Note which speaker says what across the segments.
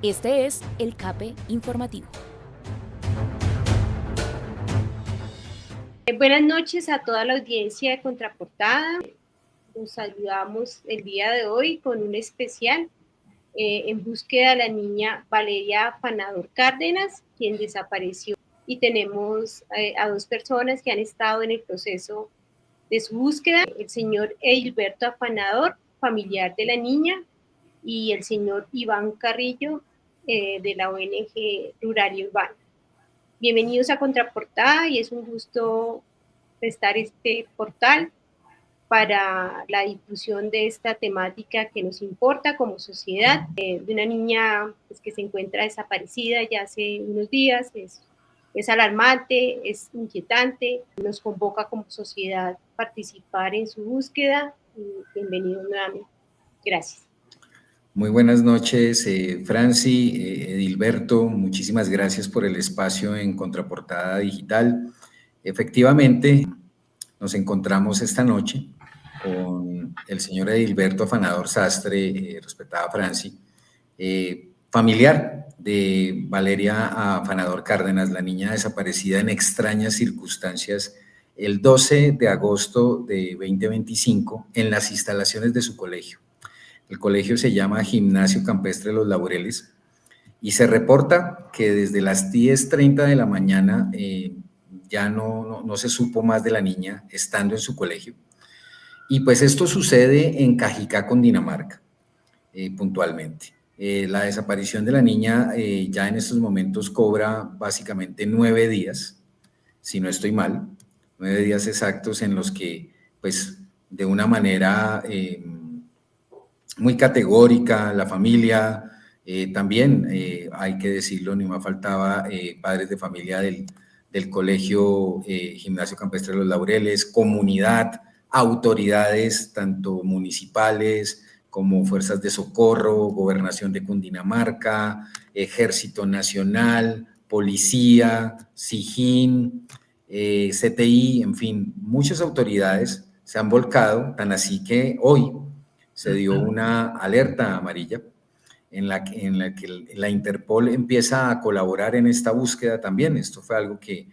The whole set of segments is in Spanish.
Speaker 1: Este es el CAPE Informativo.
Speaker 2: Buenas noches a toda la audiencia de Contraportada. Nos saludamos el día de hoy con un especial en búsqueda de la niña Valeria Fanador Cárdenas, quien desapareció. Y tenemos a dos personas que han estado en el proceso de su búsqueda, el señor Edilberto Afanador, familiar de la niña, y el señor Iván Carrillo, de la ONG Rural y Urbana. Bienvenidos a Contraportada y es un gusto prestar este portal para la difusión de esta temática que nos importa como sociedad, de una niña pues, que se encuentra desaparecida ya hace unos días. Es alarmante, es inquietante, nos convoca como sociedad a participar en su búsqueda. Y bienvenido nuevamente. Gracias.
Speaker 3: Muy buenas noches, Franci, Edilberto, muchísimas gracias por el espacio en Contraportada Digital. Efectivamente, nos encontramos esta noche con el señor Edilberto Afanador Sastre, respetada Franci, familiar de Valeria Afanador Cárdenas, la niña desaparecida en extrañas circunstancias el 12 de agosto de 2025 en las instalaciones de su colegio. El colegio se llama Gimnasio Campestre Los Laureles y se reporta que desde las 10:30 de la mañana ya no se supo más de la niña estando en su colegio. Y pues esto sucede en Cajicá, Cundinamarca, puntualmente. La desaparición de la niña ya en estos momentos cobra básicamente 9 días, si no estoy mal, 9 días exactos en los que pues de una manera muy categórica, la familia, también hay que decirlo, ni más faltaba, padres de familia del colegio Gimnasio Campestre de los Laureles, comunidad, autoridades tanto municipales como fuerzas de socorro, gobernación de Cundinamarca, Ejército Nacional, Policía, SIJIN, CTI, en fin, muchas autoridades se han volcado, tan así que hoy se dio una alerta amarilla en la que la Interpol empieza a colaborar en esta búsqueda también. Esto fue algo que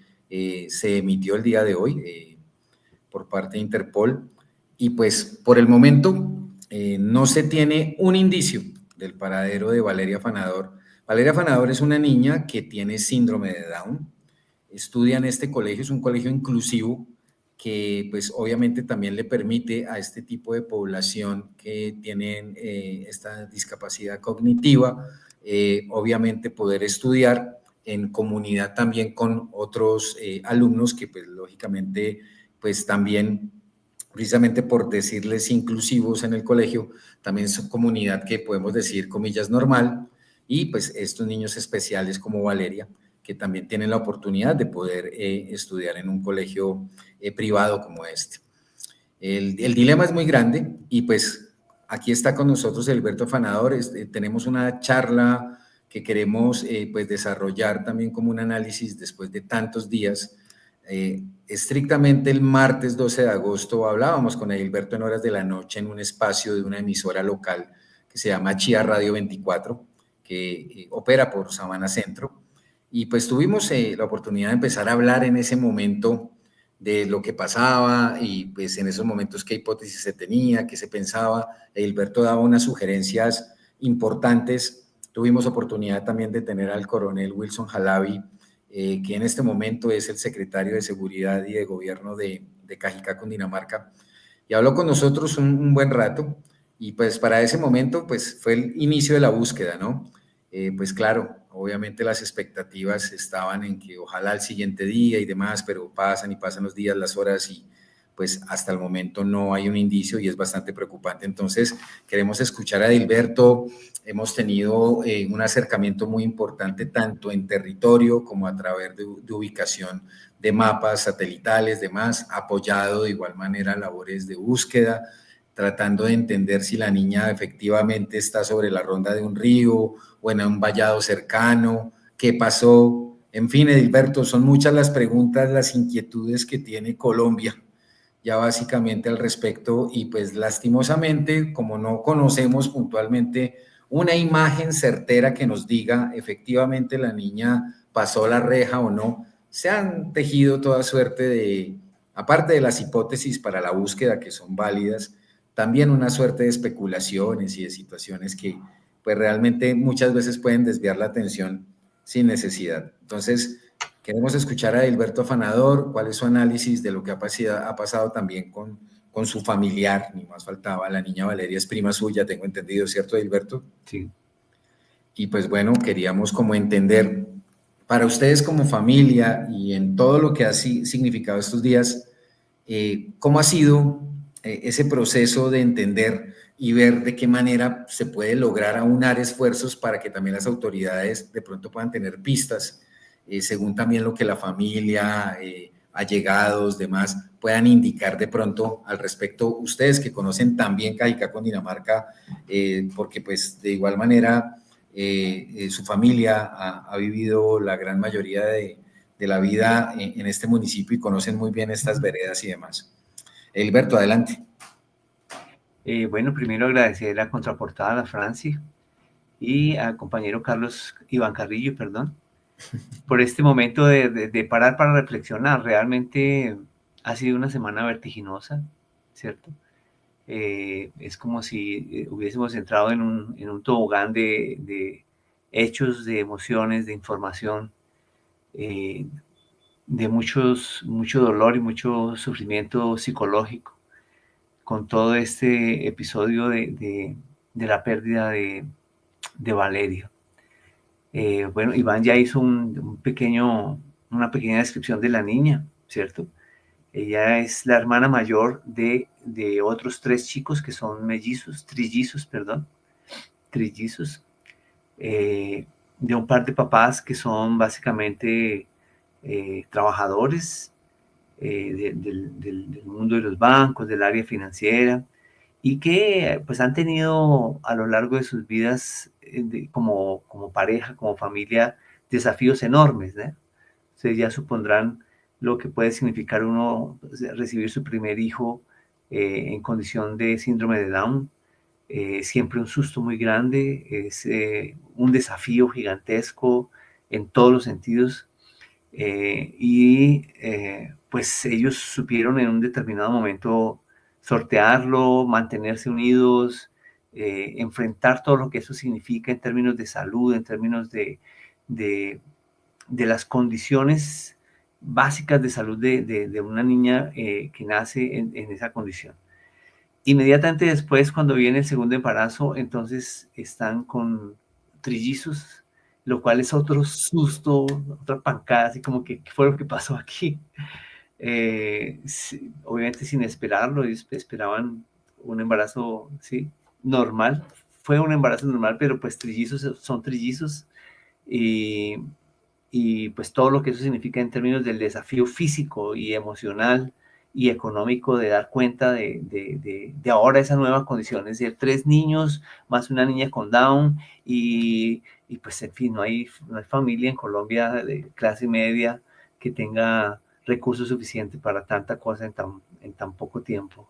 Speaker 3: se emitió el día de hoy por parte de Interpol y pues por el momento no se tiene un indicio del paradero de Valeria Fanador. Valeria Fanador es una niña que tiene síndrome de Down, estudia en este colegio, es un colegio inclusivo que pues obviamente también le permite a este tipo de población que tienen esta discapacidad cognitiva, obviamente poder estudiar en comunidad también con otros alumnos que pues lógicamente pues también precisamente por decirles inclusivos en el colegio, también son comunidad que podemos decir comillas normal y pues estos niños especiales como Valeria que también tienen la oportunidad de poder estudiar en un colegio privado como este. El dilema es muy grande y pues aquí está con nosotros Edilberto Afanador. Tenemos una charla que queremos pues desarrollar también como un análisis después de tantos días. Estrictamente el martes 12 de agosto hablábamos con Edilberto en horas de la noche en un espacio de una emisora local que se llama Chía Radio 24, que opera por Sabana Centro. Y pues tuvimos la oportunidad de empezar a hablar en ese momento de lo que pasaba y pues en esos momentos qué hipótesis se tenía, qué se pensaba. Edilberto daba unas sugerencias importantes. Tuvimos oportunidad también de tener al coronel Wilson Jalavi, que en este momento es el secretario de Seguridad y de Gobierno de Cajicá, Cundinamarca, y habló con nosotros un buen rato. Y pues para ese momento pues fue el inicio de la búsqueda, ¿no? Pues claro, obviamente las expectativas estaban en que ojalá el siguiente día y demás, pero pasan y pasan los días, las horas y pues hasta el momento no hay un indicio y es bastante preocupante. Entonces queremos escuchar a Edilberto. Hemos tenido un acercamiento muy importante tanto en territorio como a través de ubicación de mapas satelitales, demás, apoyado de igual manera labores de búsqueda, tratando de entender si la niña efectivamente está sobre la ronda de un río o en un vallado cercano, qué pasó. En fin, Edilberto, son muchas las preguntas, las inquietudes que tiene Colombia ya básicamente al respecto y pues lastimosamente, como no conocemos puntualmente una imagen certera que nos diga efectivamente la niña pasó la reja o no. Se han tejido toda suerte de, aparte de las hipótesis para la búsqueda que son válidas, también una suerte de especulaciones y de situaciones que pues realmente muchas veces pueden desviar la atención sin necesidad. Entonces, queremos escuchar a Edilberto Afanador, cuál es su análisis de lo que ha pasado también con su familiar, ni más faltaba, la niña Valeria es prima suya, tengo entendido, ¿cierto, Edilberto?
Speaker 4: Sí.
Speaker 3: Y pues bueno, queríamos como entender, para ustedes como familia y en todo lo que ha significado estos días, ¿cómo ha sido ese proceso de entender y ver de qué manera se puede lograr aunar esfuerzos para que también las autoridades de pronto puedan tener pistas, según también lo que la familia, allegados, demás, puedan indicar de pronto al respecto, ustedes que conocen también Cajicá, Cundinamarca, porque pues de igual manera su familia ha vivido la gran mayoría de la vida en este municipio y conocen muy bien estas veredas y demás. Edilberto, adelante.
Speaker 4: Bueno, primero agradecer la contraportada a la Franci y al compañero Carlos Iván Carrillo, perdón, por este momento de parar para reflexionar. Realmente ha sido una semana vertiginosa, ¿cierto? Es como si hubiésemos entrado en un tobogán de hechos, de emociones, de información, de mucho dolor y mucho sufrimiento psicológico, con todo este episodio de la pérdida de Valeria. Bueno, Iván ya hizo una pequeña descripción de la niña, ¿cierto? Ella es la hermana mayor de otros 3 chicos que son trillizos, de un par de papás que son básicamente trabajadores del mundo de los bancos, del área financiera, y que pues han tenido a lo largo de sus vidas como pareja, como familia, desafíos enormes, ¿no? Ustedes ya supondrán lo que puede significar uno recibir su primer hijo en condición de síndrome de Down. Siempre un susto muy grande, es un desafío gigantesco en todos los sentidos. Pues ellos supieron en un determinado momento sortearlo, mantenerse unidos, enfrentar todo lo que eso significa en términos de salud, en términos de las condiciones básicas de salud de una niña que nace en esa condición. Inmediatamente después, cuando viene el segundo embarazo, entonces están con trillizos, lo cual es otro susto, otra pancada, así como que ¿qué fue lo que pasó aquí? Obviamente sin esperarlo, ellos esperaban un embarazo, sí, normal. Fue un embarazo normal, pero pues trillizos son trillizos, y pues todo lo que eso significa en términos del desafío físico y emocional y económico de dar cuenta de ahora esa nueva condición, es decir, 3 niños más una niña con Down, y pues en fin, no hay familia en Colombia de clase media que tenga recursos suficientes para tanta cosa en tan poco tiempo.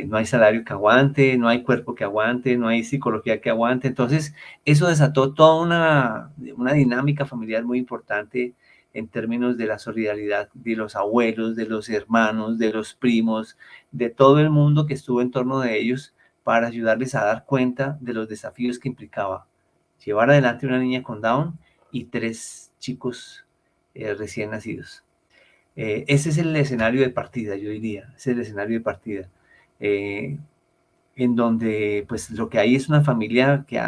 Speaker 4: No hay salario que aguante, no hay cuerpo que aguante, no hay psicología que aguante. Entonces, eso desató toda una dinámica familiar muy importante en términos de la solidaridad de los abuelos, de los hermanos, de los primos, de todo el mundo que estuvo en torno de ellos para ayudarles a dar cuenta de los desafíos que implicaba llevar adelante una niña con Down y 3 chicos recién nacidos. Ese es el escenario de partida, yo diría, ese es el escenario de partida. En donde pues lo que hay es una familia que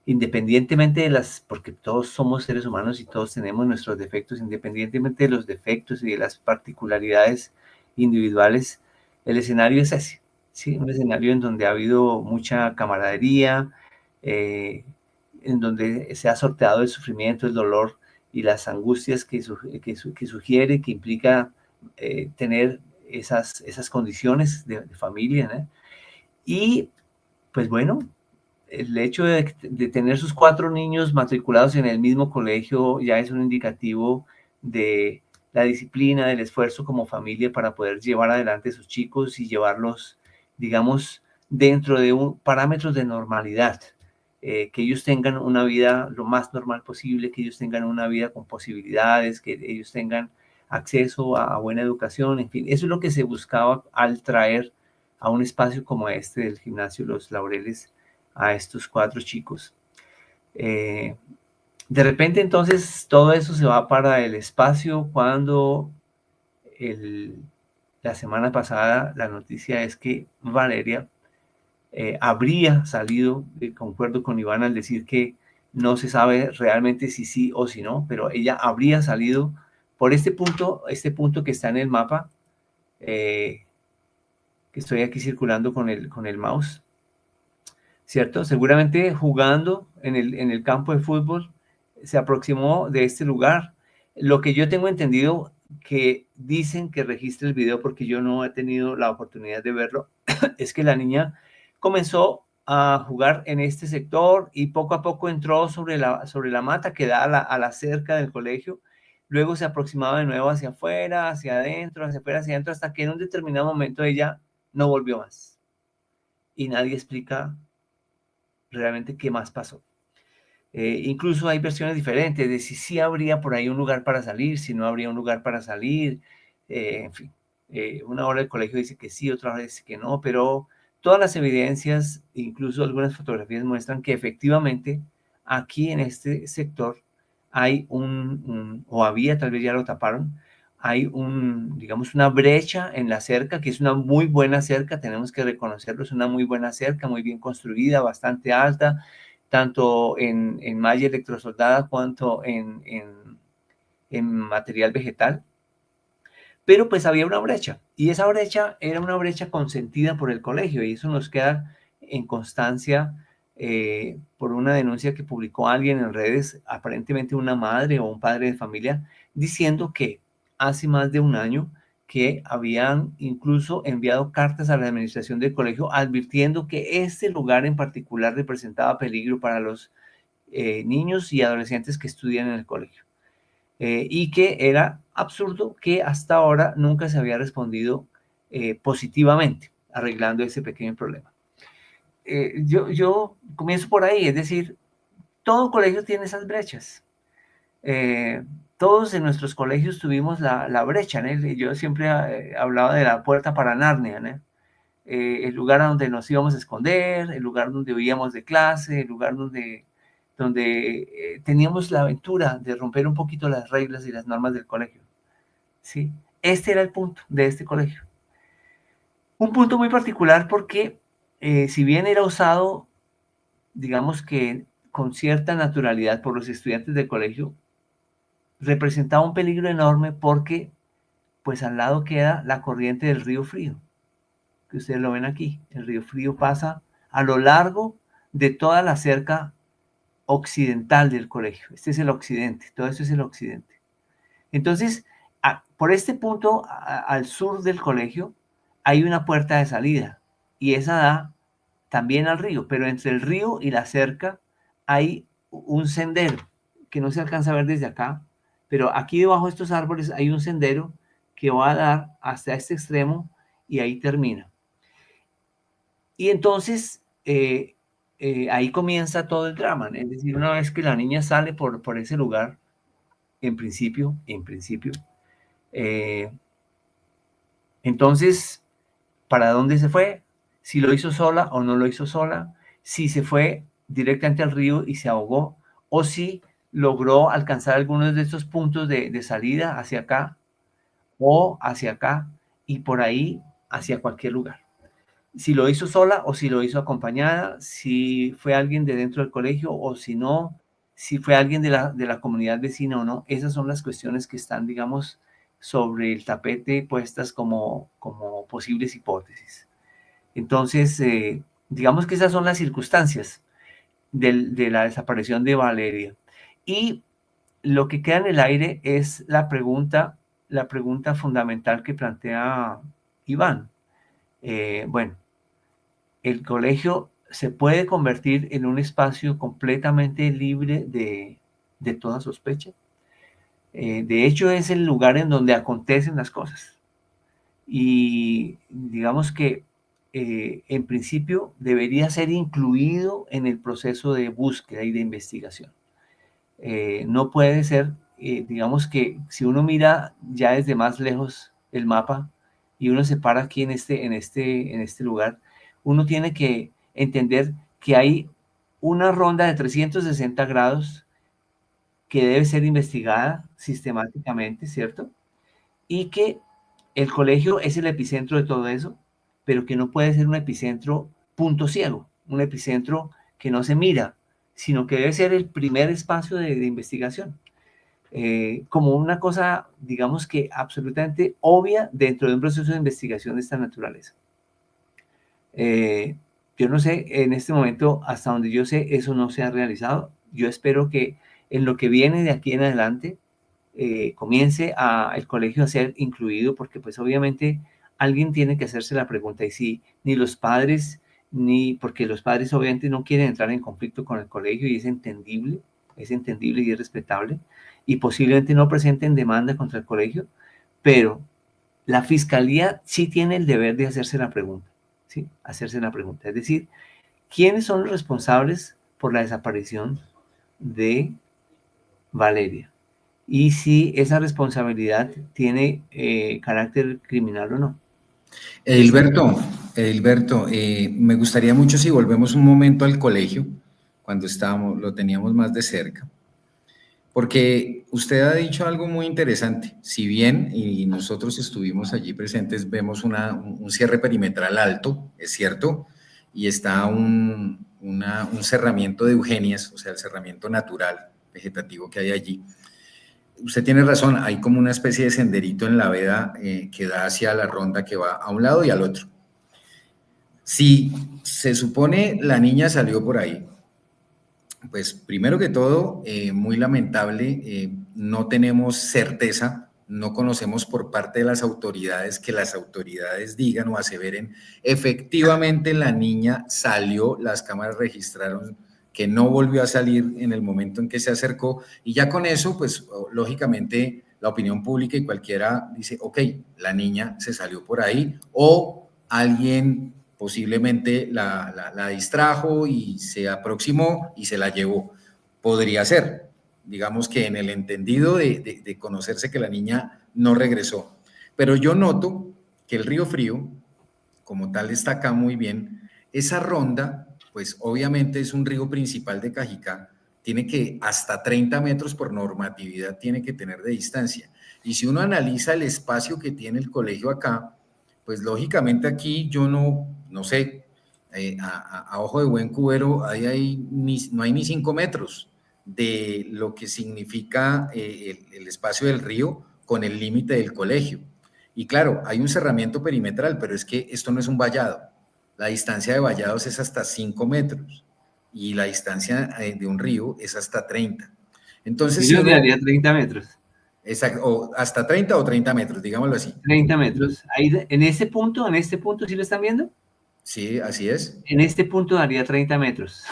Speaker 4: independientemente porque todos somos seres humanos y todos tenemos nuestros defectos, independientemente de los defectos y de las particularidades individuales, el escenario es ese, ¿sí? Un escenario en donde ha habido mucha camaradería, en donde se ha sorteado el sufrimiento, el dolor y las angustias que sugiere, que implica tener esas condiciones de familia, ¿no? Y pues bueno, el hecho de tener sus 4 niños matriculados en el mismo colegio ya es un indicativo de la disciplina, del esfuerzo como familia para poder llevar adelante a sus chicos y llevarlos, digamos, dentro de parámetros de normalidad, que ellos tengan una vida lo más normal posible, que ellos tengan una vida con posibilidades, que ellos tengan acceso a buena educación, en fin, eso es lo que se buscaba al traer a un espacio como este del gimnasio Los Laureles a estos 4 chicos. De repente entonces todo eso se va para el espacio cuando la semana pasada la noticia es que Valeria habría salido, concuerdo con Iván al decir que no se sabe realmente si sí o si no, pero ella habría salido por este punto que está en el mapa, que estoy aquí circulando con el mouse, ¿cierto? Seguramente jugando en el campo de fútbol se aproximó de este lugar. Lo que yo tengo entendido que dicen que registre el video, porque yo no he tenido la oportunidad de verlo, es que la niña comenzó a jugar en este sector y poco a poco entró sobre la mata que da a la cerca del colegio. Luego se aproximaba de nuevo hacia afuera, hacia adentro, hacia afuera, hacia adentro, hasta que en un determinado momento ella no volvió más. Y nadie explica realmente qué más pasó. Incluso hay versiones diferentes de si sí habría por ahí un lugar para salir, si no habría un lugar para salir, en fin. Una hora el colegio dice que sí, otra hora dice que no, pero todas las evidencias, incluso algunas fotografías muestran que efectivamente aquí en este sector hay o había, tal vez ya lo taparon, hay digamos, una brecha en la cerca, que es una muy buena cerca, tenemos que reconocerlo, es una muy buena cerca, muy bien construida, bastante alta, tanto en malla electrosoldada cuanto en material vegetal. Pero pues había una brecha, y esa brecha era una brecha consentida por el colegio, y eso nos queda en constancia por una denuncia que publicó alguien en redes, aparentemente una madre o un padre de familia, diciendo que hace más de un año que habían incluso enviado cartas a la administración del colegio advirtiendo que este lugar en particular representaba peligro para los niños y adolescentes que estudian en el colegio. Y que era absurdo que hasta ahora nunca se había respondido positivamente, arreglando ese pequeño problema. Yo comienzo por ahí, es decir, todo colegio tiene esas brechas. Todos en nuestros colegios tuvimos la brecha, ¿no? Yo siempre hablaba de la puerta para Narnia, ¿no? El lugar a donde nos íbamos a esconder, el lugar donde huíamos de clase, el lugar donde teníamos la aventura de romper un poquito las reglas y las normas del colegio. ¿Sí? Este era el punto de este colegio. Un punto muy particular porque si bien era usado, digamos que con cierta naturalidad por los estudiantes del colegio, representaba un peligro enorme porque pues al lado queda la corriente del río Frío, que ustedes lo ven aquí. El río Frío pasa a lo largo de toda la cerca occidental del colegio. Este es el occidente, todo eso es el occidente. Entonces, por este punto, al sur del colegio, hay una puerta de salida y esa da también al río, pero entre el río y la cerca hay un sendero que no se alcanza a ver desde acá, pero aquí debajo de estos árboles hay un sendero que va a dar hasta este extremo y ahí termina. Y entonces, ahí comienza todo el drama, ¿no? Es decir, una vez que la niña sale por ese lugar, en principio, entonces, ¿para dónde se fue? Si lo hizo sola o no lo hizo sola, si se fue directamente al río y se ahogó, o si logró alcanzar algunos de estos puntos de salida hacia acá o hacia acá y por ahí hacia cualquier lugar. Si lo hizo sola o si lo hizo acompañada, si fue alguien de dentro del colegio o si no, si fue alguien de la comunidad vecina o no. Esas son las cuestiones que están, digamos, sobre el tapete puestas como posibles hipótesis. Entonces, digamos que esas son las circunstancias de la desaparición de Valeria. Y lo que queda en el aire es la pregunta fundamental que plantea Iván. Bueno, el colegio se puede convertir en un espacio completamente libre de toda sospecha. De hecho, es el lugar en donde acontecen las cosas. Y digamos que en principio debería ser incluido en el proceso de búsqueda y de investigación. No puede ser, digamos que si uno mira ya desde más lejos el mapa y uno se para aquí en este lugar, uno tiene que entender que hay una ronda de 360 grados que debe ser investigada sistemáticamente, ¿cierto? Y que el colegio es el epicentro de todo eso, pero que no puede ser un epicentro punto ciego, un epicentro que no se mira, sino que debe ser el primer espacio de investigación. Como una cosa, digamos que absolutamente obvia dentro de un proceso de investigación de esta naturaleza. Yo no sé, en este momento, hasta donde yo sé, eso no se ha realizado. Yo espero que en lo que viene de aquí en adelante, comience el colegio a ser incluido, porque pues obviamente alguien tiene que hacerse la pregunta, y si ni los padres, porque los padres obviamente no quieren entrar en conflicto con el colegio, y es entendible y es respetable, y posiblemente no presenten demanda contra el colegio, pero la fiscalía sí tiene el deber de hacerse la pregunta, ¿sí? Hacerse la pregunta, es decir, ¿quiénes son los responsables por la desaparición de Valeria? Y si esa responsabilidad tiene carácter criminal o no.
Speaker 3: Edilberto, me gustaría mucho si volvemos un momento al colegio, cuando lo teníamos más de cerca, porque usted ha dicho algo muy interesante. Si bien, y nosotros estuvimos allí presentes, vemos un cierre perimetral alto, es cierto, y está un cerramiento de Eugenias, o sea, el cerramiento natural, vegetativo que hay allí. Usted tiene razón, hay como una especie de senderito en la veda que da hacia la ronda, que va a un lado y al otro. Si se supone la niña salió por ahí, pues primero que todo, muy lamentable, no tenemos certeza, no conocemos por parte de las autoridades que las autoridades digan o aseveren, efectivamente la niña salió, las cámaras registraron que no volvió a salir en el momento en que se acercó, y ya con eso, pues lógicamente la opinión pública y cualquiera dice, ok, la niña se salió por ahí, o alguien posiblemente la distrajo y se aproximó y se la llevó. Podría ser, digamos que en el entendido de conocerse que la niña no regresó. Pero yo noto que el Río Frío, como tal, está acá muy bien. Esa ronda, pues obviamente es un río principal de Cajicá, tiene que hasta 30 metros por normatividad tiene que tener de distancia. Y si uno analiza el espacio que tiene el colegio acá, pues lógicamente aquí yo no sé, a ojo de buen cubero, no hay ni 5 metros de lo que significa el espacio del río con el límite del colegio. Y claro, hay un cerramiento perimetral, pero es que esto no es un vallado. La distancia de vallados es hasta 5 metros y la distancia de un río es hasta 30. Entonces,
Speaker 4: Yo daría 30 metros.
Speaker 3: Exacto, o hasta 30 o 30 metros, digámoslo así.
Speaker 4: 30 metros. Ahí, en este punto, ¿sí lo están viendo?
Speaker 3: Sí, así es.
Speaker 4: En este punto daría 30 metros.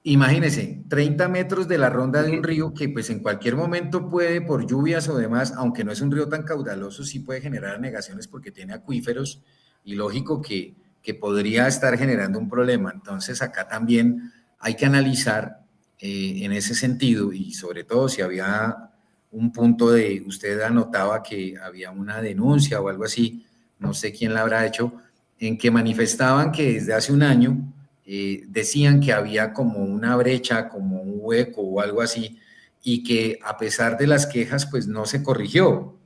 Speaker 3: Imagínense, 30 metros de la ronda de un río que pues en cualquier momento puede, por lluvias o demás, aunque no es un río tan caudaloso, sí puede generar anegaciones porque tiene acuíferos y lógico que podría estar generando un problema. Entonces acá también hay que analizar en ese sentido, y sobre todo si había un punto usted anotaba que había una denuncia o algo así, no sé quién la habrá hecho, en que manifestaban que desde hace un año decían que había como una brecha, como un hueco o algo así, y que a pesar de las quejas, pues no se corrigió.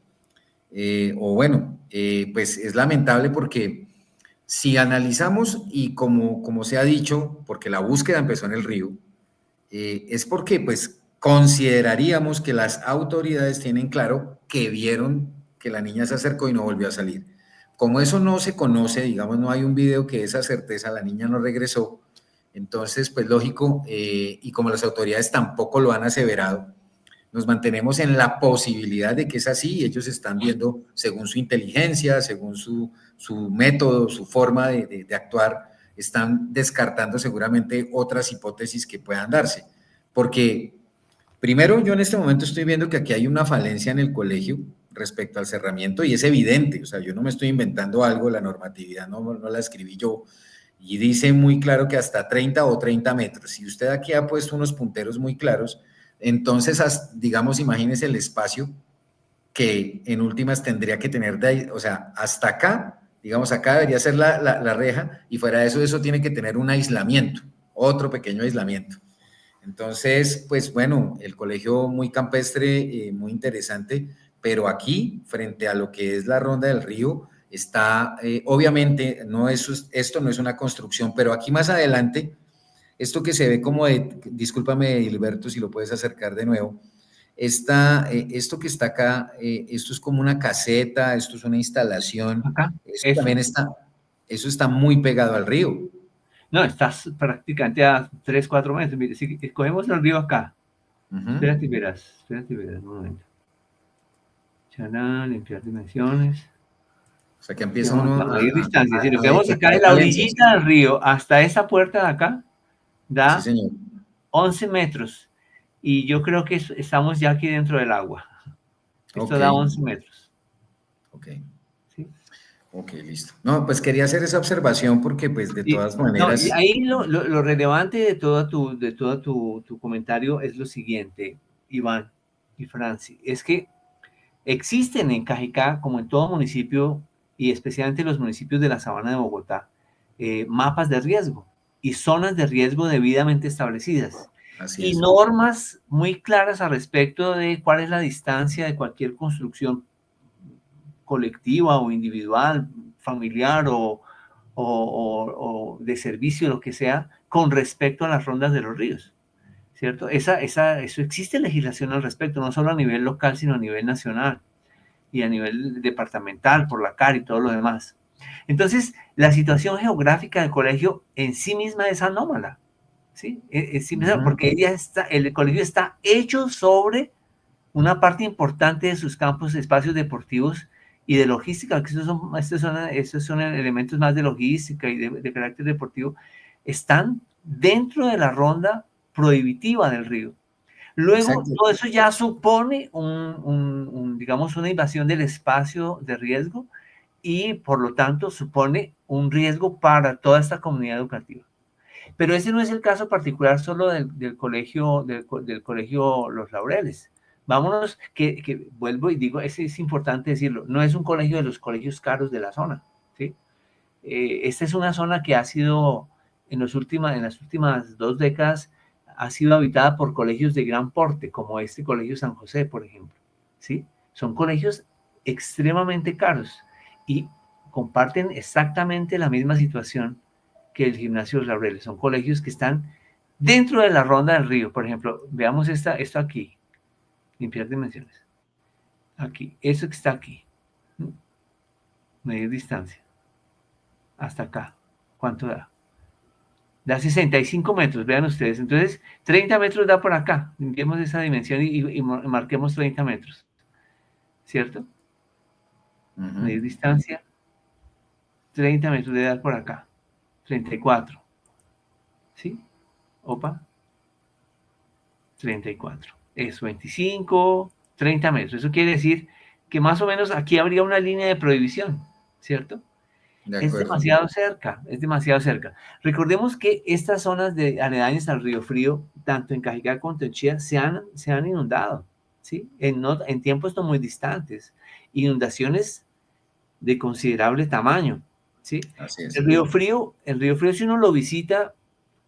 Speaker 3: Pues es lamentable porque si analizamos y como se ha dicho, porque la búsqueda empezó en el río, es porque pues consideraríamos que las autoridades tienen claro que vieron que la niña se acercó y no volvió a salir. Como eso no se conoce, digamos, no hay un video que dé esa certeza, la niña no regresó, entonces, pues lógico, y como las autoridades tampoco lo han aseverado, nos mantenemos en la posibilidad de que es así, y ellos están viendo según su inteligencia, según su método, su forma de actuar, están descartando seguramente otras hipótesis que puedan darse. Porque primero yo en este momento estoy viendo que aquí hay una falencia en el colegio respecto al cerramiento y es evidente, o sea, yo no me estoy inventando algo, la normatividad no la escribí yo y dice muy claro que hasta 30 o 30 metros. Si usted aquí ha puesto unos punteros muy claros, entonces, digamos, imagínese el espacio que en últimas tendría que tener, o sea, hasta acá, digamos, acá debería ser la reja y fuera de eso, eso tiene que tener un aislamiento, otro pequeño aislamiento. Entonces, pues bueno, el colegio muy campestre, muy interesante, pero aquí, frente a lo que es la Ronda del Río, está, obviamente, esto no es una construcción, pero aquí más adelante, esto que se ve como de, discúlpame, Gilberto, si lo puedes acercar de nuevo, esto que está acá, esto es como una caseta, esto es una instalación,
Speaker 4: Acá,
Speaker 3: eso
Speaker 4: eso.
Speaker 3: también está, eso está muy pegado al río.
Speaker 4: No, estás prácticamente a 3, 4 metros. Mire, si cogemos el río acá, espérate y verás, un momento. Chanal, limpiar dimensiones.
Speaker 3: O sea, que empieza uno
Speaker 4: A medir distancia. Si lo que
Speaker 3: a
Speaker 4: vemos acá de
Speaker 3: detectar
Speaker 4: la
Speaker 3: falencias.
Speaker 4: orillita del río hasta esa puerta de acá,
Speaker 3: Sí,
Speaker 4: da
Speaker 3: señor.
Speaker 4: 11 metros. Y yo creo que estamos ya aquí dentro del agua. Esto
Speaker 3: Ok,
Speaker 4: da 11 metros.
Speaker 3: ok,
Speaker 4: ¿Sí?
Speaker 3: ok, listo. No, pues quería hacer esa observación porque pues de todas
Speaker 4: No, y
Speaker 3: maneras,
Speaker 4: ahí lo relevante de todo tu comentario es lo siguiente, Iván y Franci, es que existen en Cajicá, como en todo municipio, y especialmente los municipios de la Sabana de Bogotá, mapas de riesgo y zonas de riesgo debidamente establecidas
Speaker 3: así
Speaker 4: y
Speaker 3: es.
Speaker 4: normas muy claras al respecto de cuál es la distancia de cualquier construcción colectiva o individual, familiar o de servicio, lo que sea, con respecto a las rondas de los ríos, ¿cierto? Eso existe legislación al respecto, no solo a nivel local, sino a nivel nacional y a nivel departamental, por la CAR y todo lo demás. Entonces, la situación geográfica del colegio en sí misma es anómala, ¿sí? Porque el colegio está hecho sobre una parte importante de sus campos, espacios deportivos y de logística, que estos son elementos más de logística y de carácter deportivo, están dentro de la ronda prohibitiva del río. Luego,
Speaker 3: Exacto.
Speaker 4: todo eso ya supone digamos, una invasión del espacio de riesgo y, por lo tanto, supone un riesgo para toda esta comunidad educativa. Pero ese no es el caso particular solo del colegio, del colegio Los Laureles. Vámonos, que vuelvo y digo, es importante decirlo, no es un colegio de los colegios caros de la zona, ¿sí? Esta es una zona que ha sido, en las últimas 2 décadas, ha sido habitada por colegios de gran porte, como este Colegio San José, por ejemplo, ¿sí? Son colegios extremadamente caros y comparten exactamente la misma situación que el Gimnasio Los Laureles. Son colegios que están dentro de la Ronda del Río. Por ejemplo, veamos esto aquí, limpiar dimensiones. Aquí, eso que está aquí, medir distancia, hasta acá. ¿Cuánto da? Da 65 metros, vean ustedes. Entonces, 30 metros da por acá. Limpiemos esa dimensión y marquemos 30 metros, ¿cierto? Medir distancia, 30 metros de dar por acá, 34. ¿Sí? Opa, 34. Es 25, 30 metros. Eso quiere decir que más o menos aquí habría una línea de prohibición, ¿cierto?
Speaker 3: De
Speaker 4: Es
Speaker 3: acuerdo.
Speaker 4: demasiado cerca, es demasiado cerca. Recordemos que estas zonas de aledañas al Río Frío, tanto en Cajicá como en Chía, se han inundado, ¿sí? En tiempos no muy distantes. Inundaciones de considerable tamaño, ¿sí?
Speaker 3: Así es.
Speaker 4: El Río Frío, si uno lo visita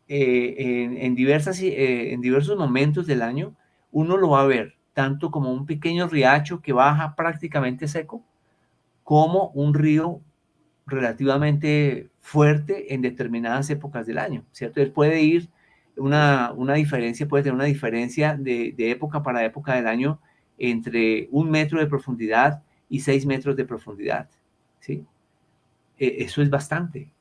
Speaker 4: en diversos momentos del año, uno lo va a ver tanto como un pequeño riacho que baja prácticamente seco, como un río relativamente fuerte en determinadas épocas del año, ¿cierto? Él puede ir una diferencia, puede tener una diferencia de época para época del año entre 1 metro de profundidad y 6 metros de profundidad, ¿sí? Eso es bastante,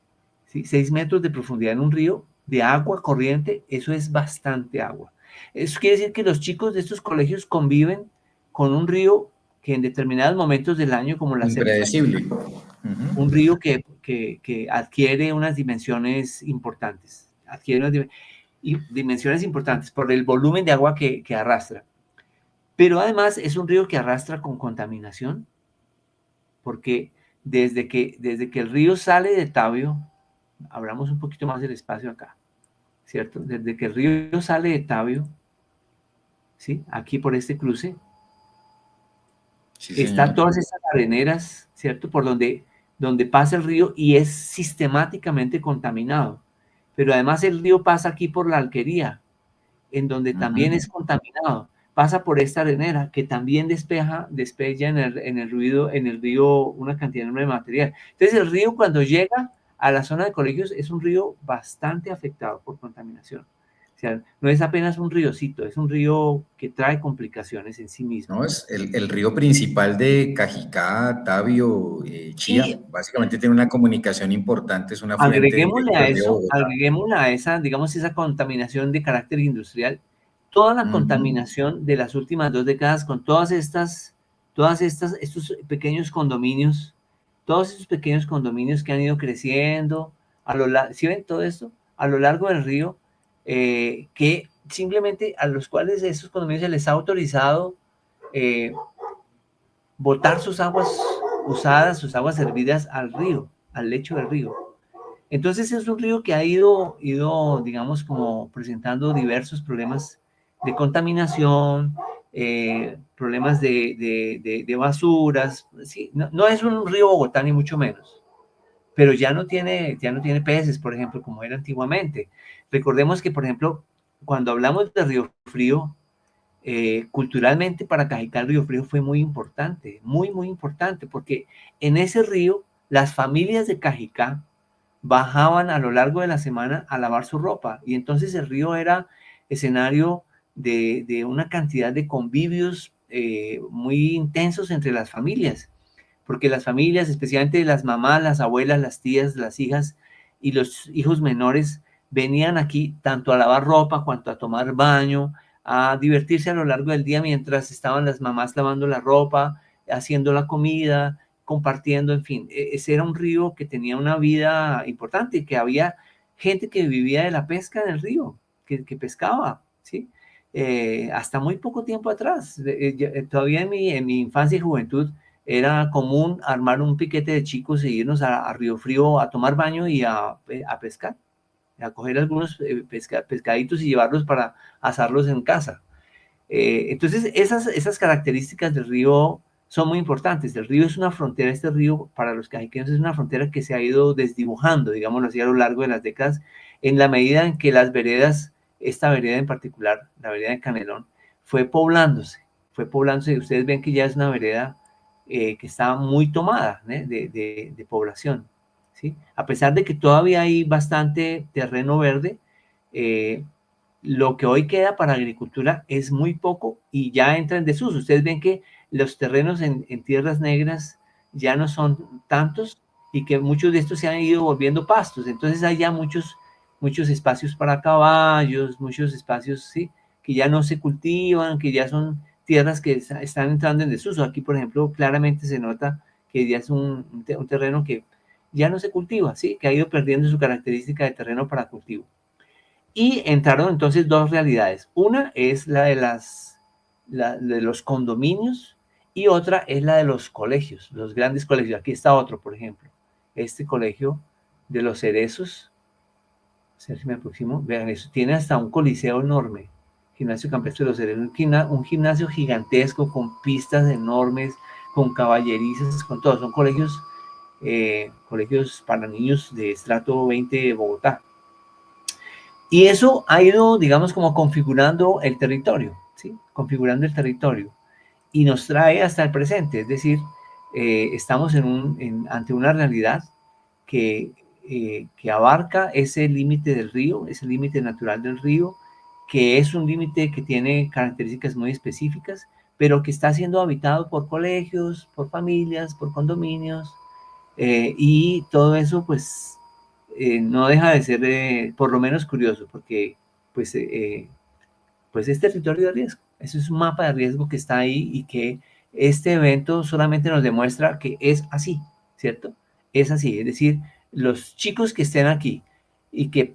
Speaker 4: ¿sí? 6 metros de profundidad en un río de agua corriente, eso es bastante agua. Eso quiere decir que los chicos de estos colegios conviven con un río que en determinados momentos del año, como las épocas,
Speaker 3: Impredecible.
Speaker 4: un río que adquiere unas dimensiones importantes, dimensiones importantes por el volumen de agua que arrastra. pero además es un río que arrastra con contaminación, porque desde que el río sale de Tabio, abramos un poquito más el espacio acá, ¿cierto? Desde que el río sale de Tabio, ¿sí? Aquí por este cruce,
Speaker 3: Sí,
Speaker 4: están
Speaker 3: señor.
Speaker 4: todas estas areneras, ¿cierto? Por donde pasa el río y es sistemáticamente contaminado. Pero además el río pasa aquí por la Alquería, en donde también
Speaker 3: Ujú.
Speaker 4: es contaminado. Pasa por esta arenera que también despeja en el río una cantidad enorme de material. Entonces el río cuando llega a la zona de colegios es un río bastante afectado por contaminación. O sea, no es apenas un ríocito, es un río que trae complicaciones en sí mismo.
Speaker 3: No, es el río principal de Cajicá, Tabio, Chía.
Speaker 4: Y
Speaker 3: Básicamente tiene una comunicación importante, es un afluente directo del río Bogotá.
Speaker 4: agreguémosle a esa, digamos, esa contaminación de carácter industrial, toda la
Speaker 3: Ujú.
Speaker 4: contaminación de las últimas 2 décadas con estos pequeños condominios, todos esos pequeños condominios que han ido creciendo, ¿sí ven todo esto? A lo largo del río, que simplemente a los cuales esos condominios se les ha autorizado eh, botar sus aguas usadas, sus aguas hervidas al río, al lecho del río. Entonces es un río que ha ido, digamos, como presentando diversos problemas de contaminación, problemas de basuras. Sí, no es un río Bogotá ni mucho menos, pero ya no tiene peces, por ejemplo, como era antiguamente. Recordemos que, por ejemplo, cuando hablamos de Río Frío, culturalmente para Cajicá el Río Frío fue muy importante, muy, muy importante, porque en ese río las familias de Cajicá bajaban a lo largo de la semana a lavar su ropa y entonces el río era escenario de una cantidad de convivios muy intensos entre las familias, porque las familias, especialmente las mamás, las abuelas, las tías, las hijas y los hijos menores, venían aquí tanto a lavar ropa cuanto a tomar baño, a divertirse a lo largo del día mientras estaban las mamás lavando la ropa, haciendo la comida, compartiendo, en fin. Ese era un río que tenía una vida importante y que había gente que vivía de la pesca en el río, que pescaba, ¿sí? Hasta muy poco tiempo atrás, todavía en mi infancia y juventud, era común armar un piquete de chicos e irnos a Río Frío a tomar baño y a pescar, a coger algunos pescaditos y llevarlos para asarlos en casa. Entonces, esas características del río son muy importantes. El río es una frontera, este río para los cajiqueños es una frontera que se ha ido desdibujando, digámoslo así, a lo largo de las décadas, en la medida en que las veredas, esta vereda en particular, la vereda de Canelón, fue poblándose, y ustedes ven que ya es una vereda que está muy tomada, ¿eh? de población, ¿sí? A pesar de que todavía hay bastante terreno verde, eh, lo que hoy queda para agricultura es muy poco y ya entra en desuso. Ustedes ven que los terrenos en tierras negras ya no son tantos y que muchos de estos se han ido volviendo pastos. Entonces hay ya muchos espacios para caballos, muchos espacios, sí, que ya no se cultivan, que ya son tierras que están entrando en desuso. Aquí, por ejemplo, claramente se nota que ya es un terreno que ya no se cultiva, sí, que ha ido perdiendo su característica de terreno para cultivo. Y entraron entonces dos realidades. Una es la de los condominios y otra es la de los colegios, los grandes colegios. Aquí está otro, por ejemplo. Este colegio de los Cerezos, a ver si me aproximo, vean eso, tiene hasta un coliseo enorme, Gimnasio Campestre de los Cerezos, un gimnasio gigantesco con pistas enormes, con caballerizas, con todo. Son colegios para niños de estrato 20 de Bogotá. Y eso ha ido, digamos, como configurando el territorio, ¿sí? Configurando el territorio. Y nos trae hasta el presente, es decir, estamos ante una realidad que abarca ese límite del río, ese límite natural del río, que es un límite que tiene características muy específicas, pero que está siendo habitado por colegios, por familias, por condominios, y todo eso, pues, no deja de ser por lo menos curioso, porque pues, pues es territorio de riesgo. Eso es un mapa de riesgo que está ahí y que este evento solamente nos demuestra que es así, ¿cierto? Es así, es decir, los chicos que estén aquí y que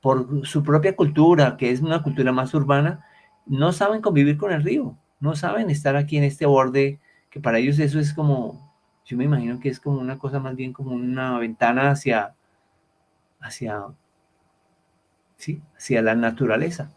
Speaker 4: por su propia cultura, que es una cultura más urbana, no saben convivir con el río, no saben estar aquí en este borde, que para ellos eso es como, yo me imagino que es como una cosa más bien como una ventana hacia, sí, hacia la naturaleza.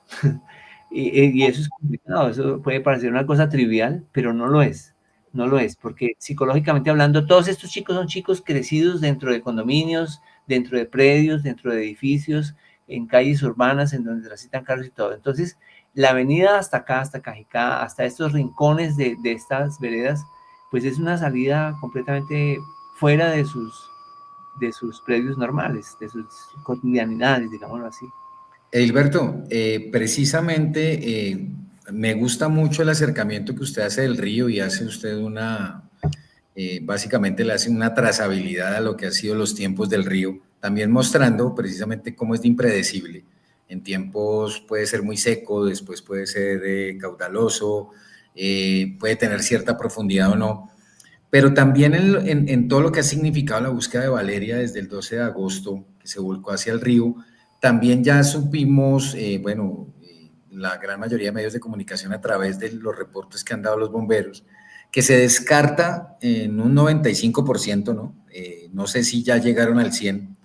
Speaker 4: Y eso es complicado, eso puede parecer una cosa trivial, pero no lo es, no lo es, porque psicológicamente hablando, todos estos chicos son chicos crecidos dentro de condominios, dentro de predios, dentro de edificios, en calles urbanas, en donde transitan carros y todo. Entonces, la avenida hasta acá, hasta Cajicá, hasta estos rincones de estas veredas, pues es una salida completamente fuera de sus predios normales, de sus cotidianidades, digámoslo así.
Speaker 3: Edilberto, precisamente me gusta mucho el acercamiento que usted hace del río y hace usted básicamente le hace una trazabilidad a lo que ha sido los tiempos del río, también mostrando precisamente cómo es de impredecible. En tiempos puede ser muy seco, después puede ser caudaloso, puede tener cierta profundidad o no, pero también en todo lo que ha significado la búsqueda de Valeria desde el 12 de agosto, que se volcó hacia el río, también ya supimos, la gran mayoría de medios de comunicación a través de los reportes que han dado los bomberos, que se descarta en un 95%, ¿no? No sé si ya llegaron al 100%,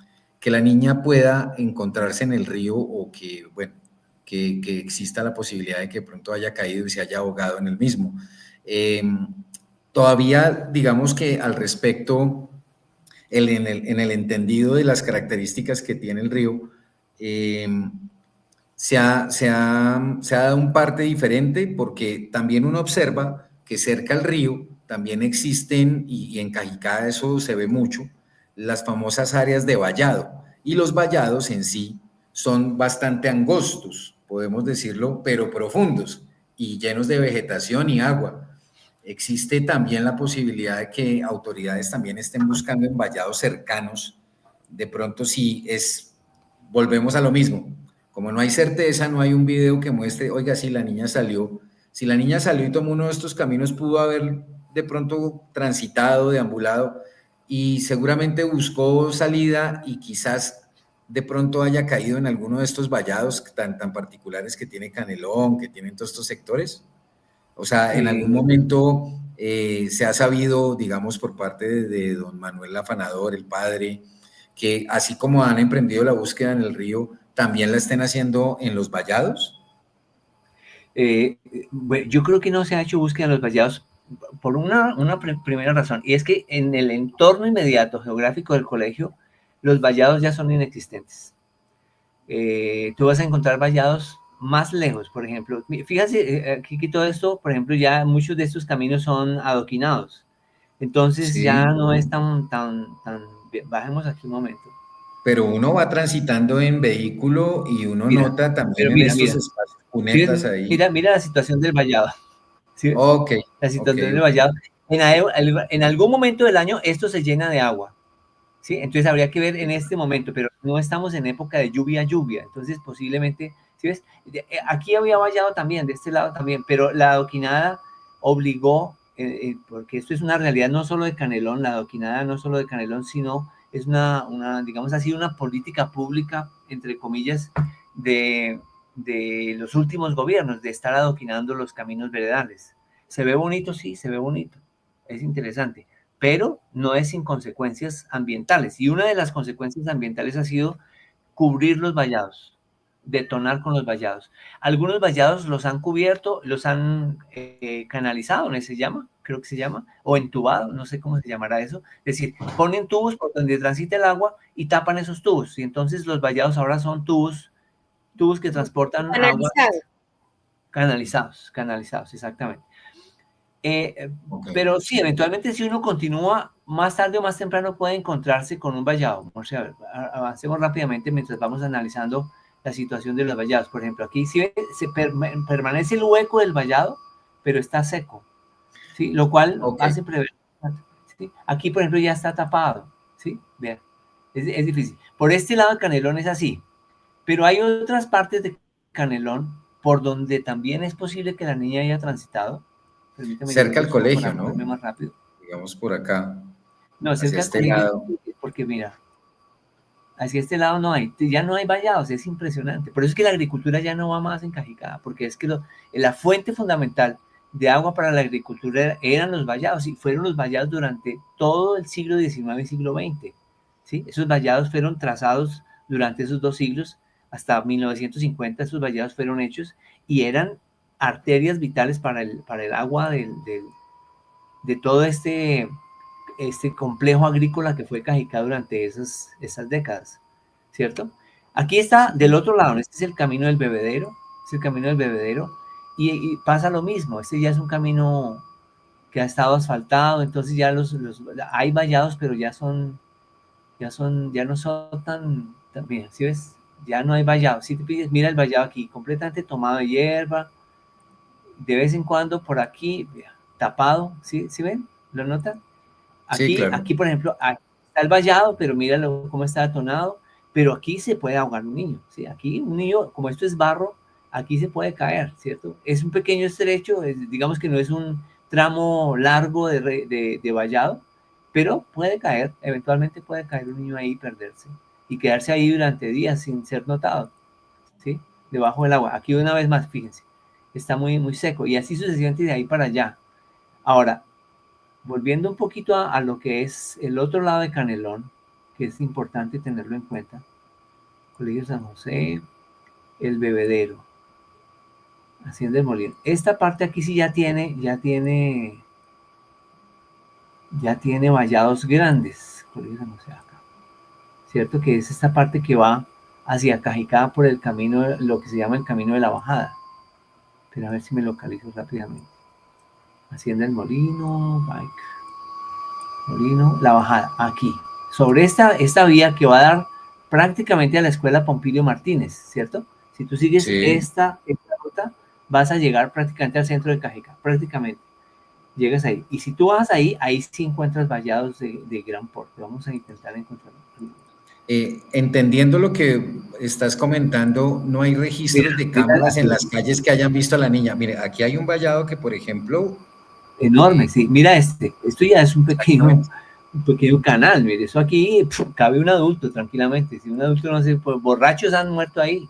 Speaker 3: que la niña pueda encontrarse en el río o que, bueno, que exista la posibilidad de que de pronto haya caído y se haya ahogado en el mismo. Todavía, digamos que al respecto, en el entendido de las características que tiene el río, eh, se ha dado un parte diferente porque también uno observa que cerca al río también existen, y en Cajicá eso se ve mucho, las famosas áreas de vallado. Y los vallados en sí son bastante angostos, podemos decirlo, pero profundos y llenos de vegetación y agua. Existe también la posibilidad de que autoridades también estén buscando en vallados cercanos. De pronto, si es, volvemos a lo mismo. Como no hay certeza, no hay un video que muestre, oiga, si la niña salió, y tomó uno de estos caminos, pudo haber de pronto transitado, deambulado, y seguramente buscó salida y quizás de pronto haya caído en alguno de estos vallados tan particulares que tiene Canelón, que tienen todos estos sectores. O sea, en algún momento se ha sabido, digamos, por parte de don Manuel Afanador, el padre, que así como han emprendido la búsqueda en el río, también la estén haciendo en los vallados.
Speaker 4: Bueno, yo creo que no se ha hecho búsqueda en los vallados por una primera razón, y es que en el entorno inmediato geográfico del colegio, los vallados ya son inexistentes. Tú vas a encontrar vallados más lejos, por ejemplo. Fíjate, aquí que todo esto, por ejemplo, ya muchos de estos caminos son adoquinados. Entonces
Speaker 3: Sí,
Speaker 4: ya no es tan, bajemos aquí un momento.
Speaker 3: pero uno va transitando en vehículo y uno
Speaker 4: Mira,
Speaker 3: nota también
Speaker 4: pero
Speaker 3: en
Speaker 4: mira,
Speaker 3: estos espacios cunetas ahí.
Speaker 4: mira la situación del vallado. ¿Sí ves?
Speaker 3: Ok,
Speaker 4: La
Speaker 3: ok,
Speaker 4: situación del
Speaker 3: ok.
Speaker 4: vallado. En algún momento del año esto se llena de agua. ¿Sí? Entonces habría que ver en este momento, pero no estamos en época de lluvia, entonces posiblemente, ¿sí ves? Aquí había vallado también, de este lado también, pero la adoquinada obligó, porque esto es una realidad no solo de Canelón, la adoquinada no solo de Canelón, sino es digamos así, una política pública, entre comillas, de los últimos gobiernos, de estar adoquinando los caminos veredales. ¿Se ve bonito? Sí, se ve bonito, es interesante, pero no es sin consecuencias ambientales. Y una de las consecuencias ambientales ha sido cubrir los vallados, detonar con los vallados. Algunos vallados los han cubierto, los han canalizado, ¿no se llama? Creo que se llama, o entubado, no sé cómo se llamará eso. Es decir, ponen tubos por donde transita el agua y tapan esos tubos. Y entonces los vallados ahora son tubos que transportan agua
Speaker 2: Analizado.
Speaker 4: canalizados, exactamente.
Speaker 3: Ok.
Speaker 4: Pero sí, eventualmente si uno continúa, más tarde o más temprano puede encontrarse con un vallado. O sea, avancemos rápidamente mientras vamos analizando la situación de los vallados. Por ejemplo, aquí sí permanece el hueco del vallado, pero está seco, ¿sí? Lo cual
Speaker 3: Ok.
Speaker 4: hace prever. ¿Sí? Aquí, por ejemplo, ya está tapado, ¿sí? Vean, es difícil. Por este lado, el Canelón es así, pero hay otras partes de Canelón por donde también es posible que la niña haya transitado. Permítame, yo
Speaker 3: Cerca al
Speaker 4: busco
Speaker 3: colegio,
Speaker 4: para
Speaker 3: ¿no?
Speaker 4: moverme más rápido.
Speaker 3: Digamos por acá,
Speaker 4: No,
Speaker 3: hacia
Speaker 4: cerca del
Speaker 3: este
Speaker 4: colegio,
Speaker 3: lado.
Speaker 4: porque mira, hacia este lado no hay, ya no hay vallados, es impresionante. Por eso es que la agricultura ya no va más en Cajicá, porque es que la fuente fundamental de agua para la agricultura eran los vallados, y fueron los vallados durante todo el siglo XIX y siglo XX. ¿Sí? Esos vallados fueron trazados durante esos 2 siglos, hasta 1950 esos vallados fueron hechos, y eran arterias vitales para el agua de todo este complejo agrícola que fue Cajicá durante esas décadas, ¿cierto? Aquí está del otro lado, este es el camino del Bebedero, es el camino del Bebedero, y pasa lo mismo, este ya es un camino que ha estado asfaltado, entonces ya hay vallados, pero ya no son tan bien, ¿sí ves? Ya no hay vallado. Si te pides, mira el vallado aquí, completamente tomado de hierba, de vez en cuando por aquí, tapado, ¿sí? ¿Sí ven? ¿Lo notan?
Speaker 3: Sí, claro.
Speaker 4: Aquí, por ejemplo, aquí está el vallado, pero míralo cómo está atonado, pero aquí se puede ahogar un niño, ¿sí? Aquí un niño, como esto es barro, aquí se puede caer, ¿cierto? Es un pequeño estrecho, digamos que no es un tramo largo de vallado, pero puede caer, eventualmente puede caer un niño ahí y perderse, y quedarse ahí durante días sin ser notado, ¿sí? Debajo del agua. Aquí una vez más, fíjense, está muy, muy seco, y así sucesivamente de ahí para allá. Ahora, volviendo un poquito a lo que es el otro lado de Canelón, que es importante tenerlo en cuenta, Colegio San José, el Bebedero, Hacienda del Molino. Esta parte aquí sí ya tiene vallados grandes, Colegio San José acá, ¿cierto? Que es esta parte que va hacia Cajicá por el camino, lo que se llama el camino de la bajada. Pero a ver si me localizo rápidamente. Hacienda del Molino, Molino, la bajada, aquí. Sobre esta vía que va a dar prácticamente a la escuela Pompilio Martínez, ¿cierto? Si tú sigues
Speaker 3: Sí.
Speaker 4: esta ruta, vas a llegar prácticamente al centro de Cajicá, prácticamente. Llegas ahí. Y si tú vas ahí sí encuentras vallados de gran porte. Vamos a intentar encontrarlos.
Speaker 3: Entendiendo lo que estás comentando, no hay registros de cámaras en las calles que hayan visto a la niña. Mire, aquí hay un vallado que, por ejemplo...
Speaker 4: Enorme, sí. Mira esto ya es un pequeño canal, mire, eso aquí cabe un adulto tranquilamente. Si un adulto no se... Pues, borrachos han muerto ahí.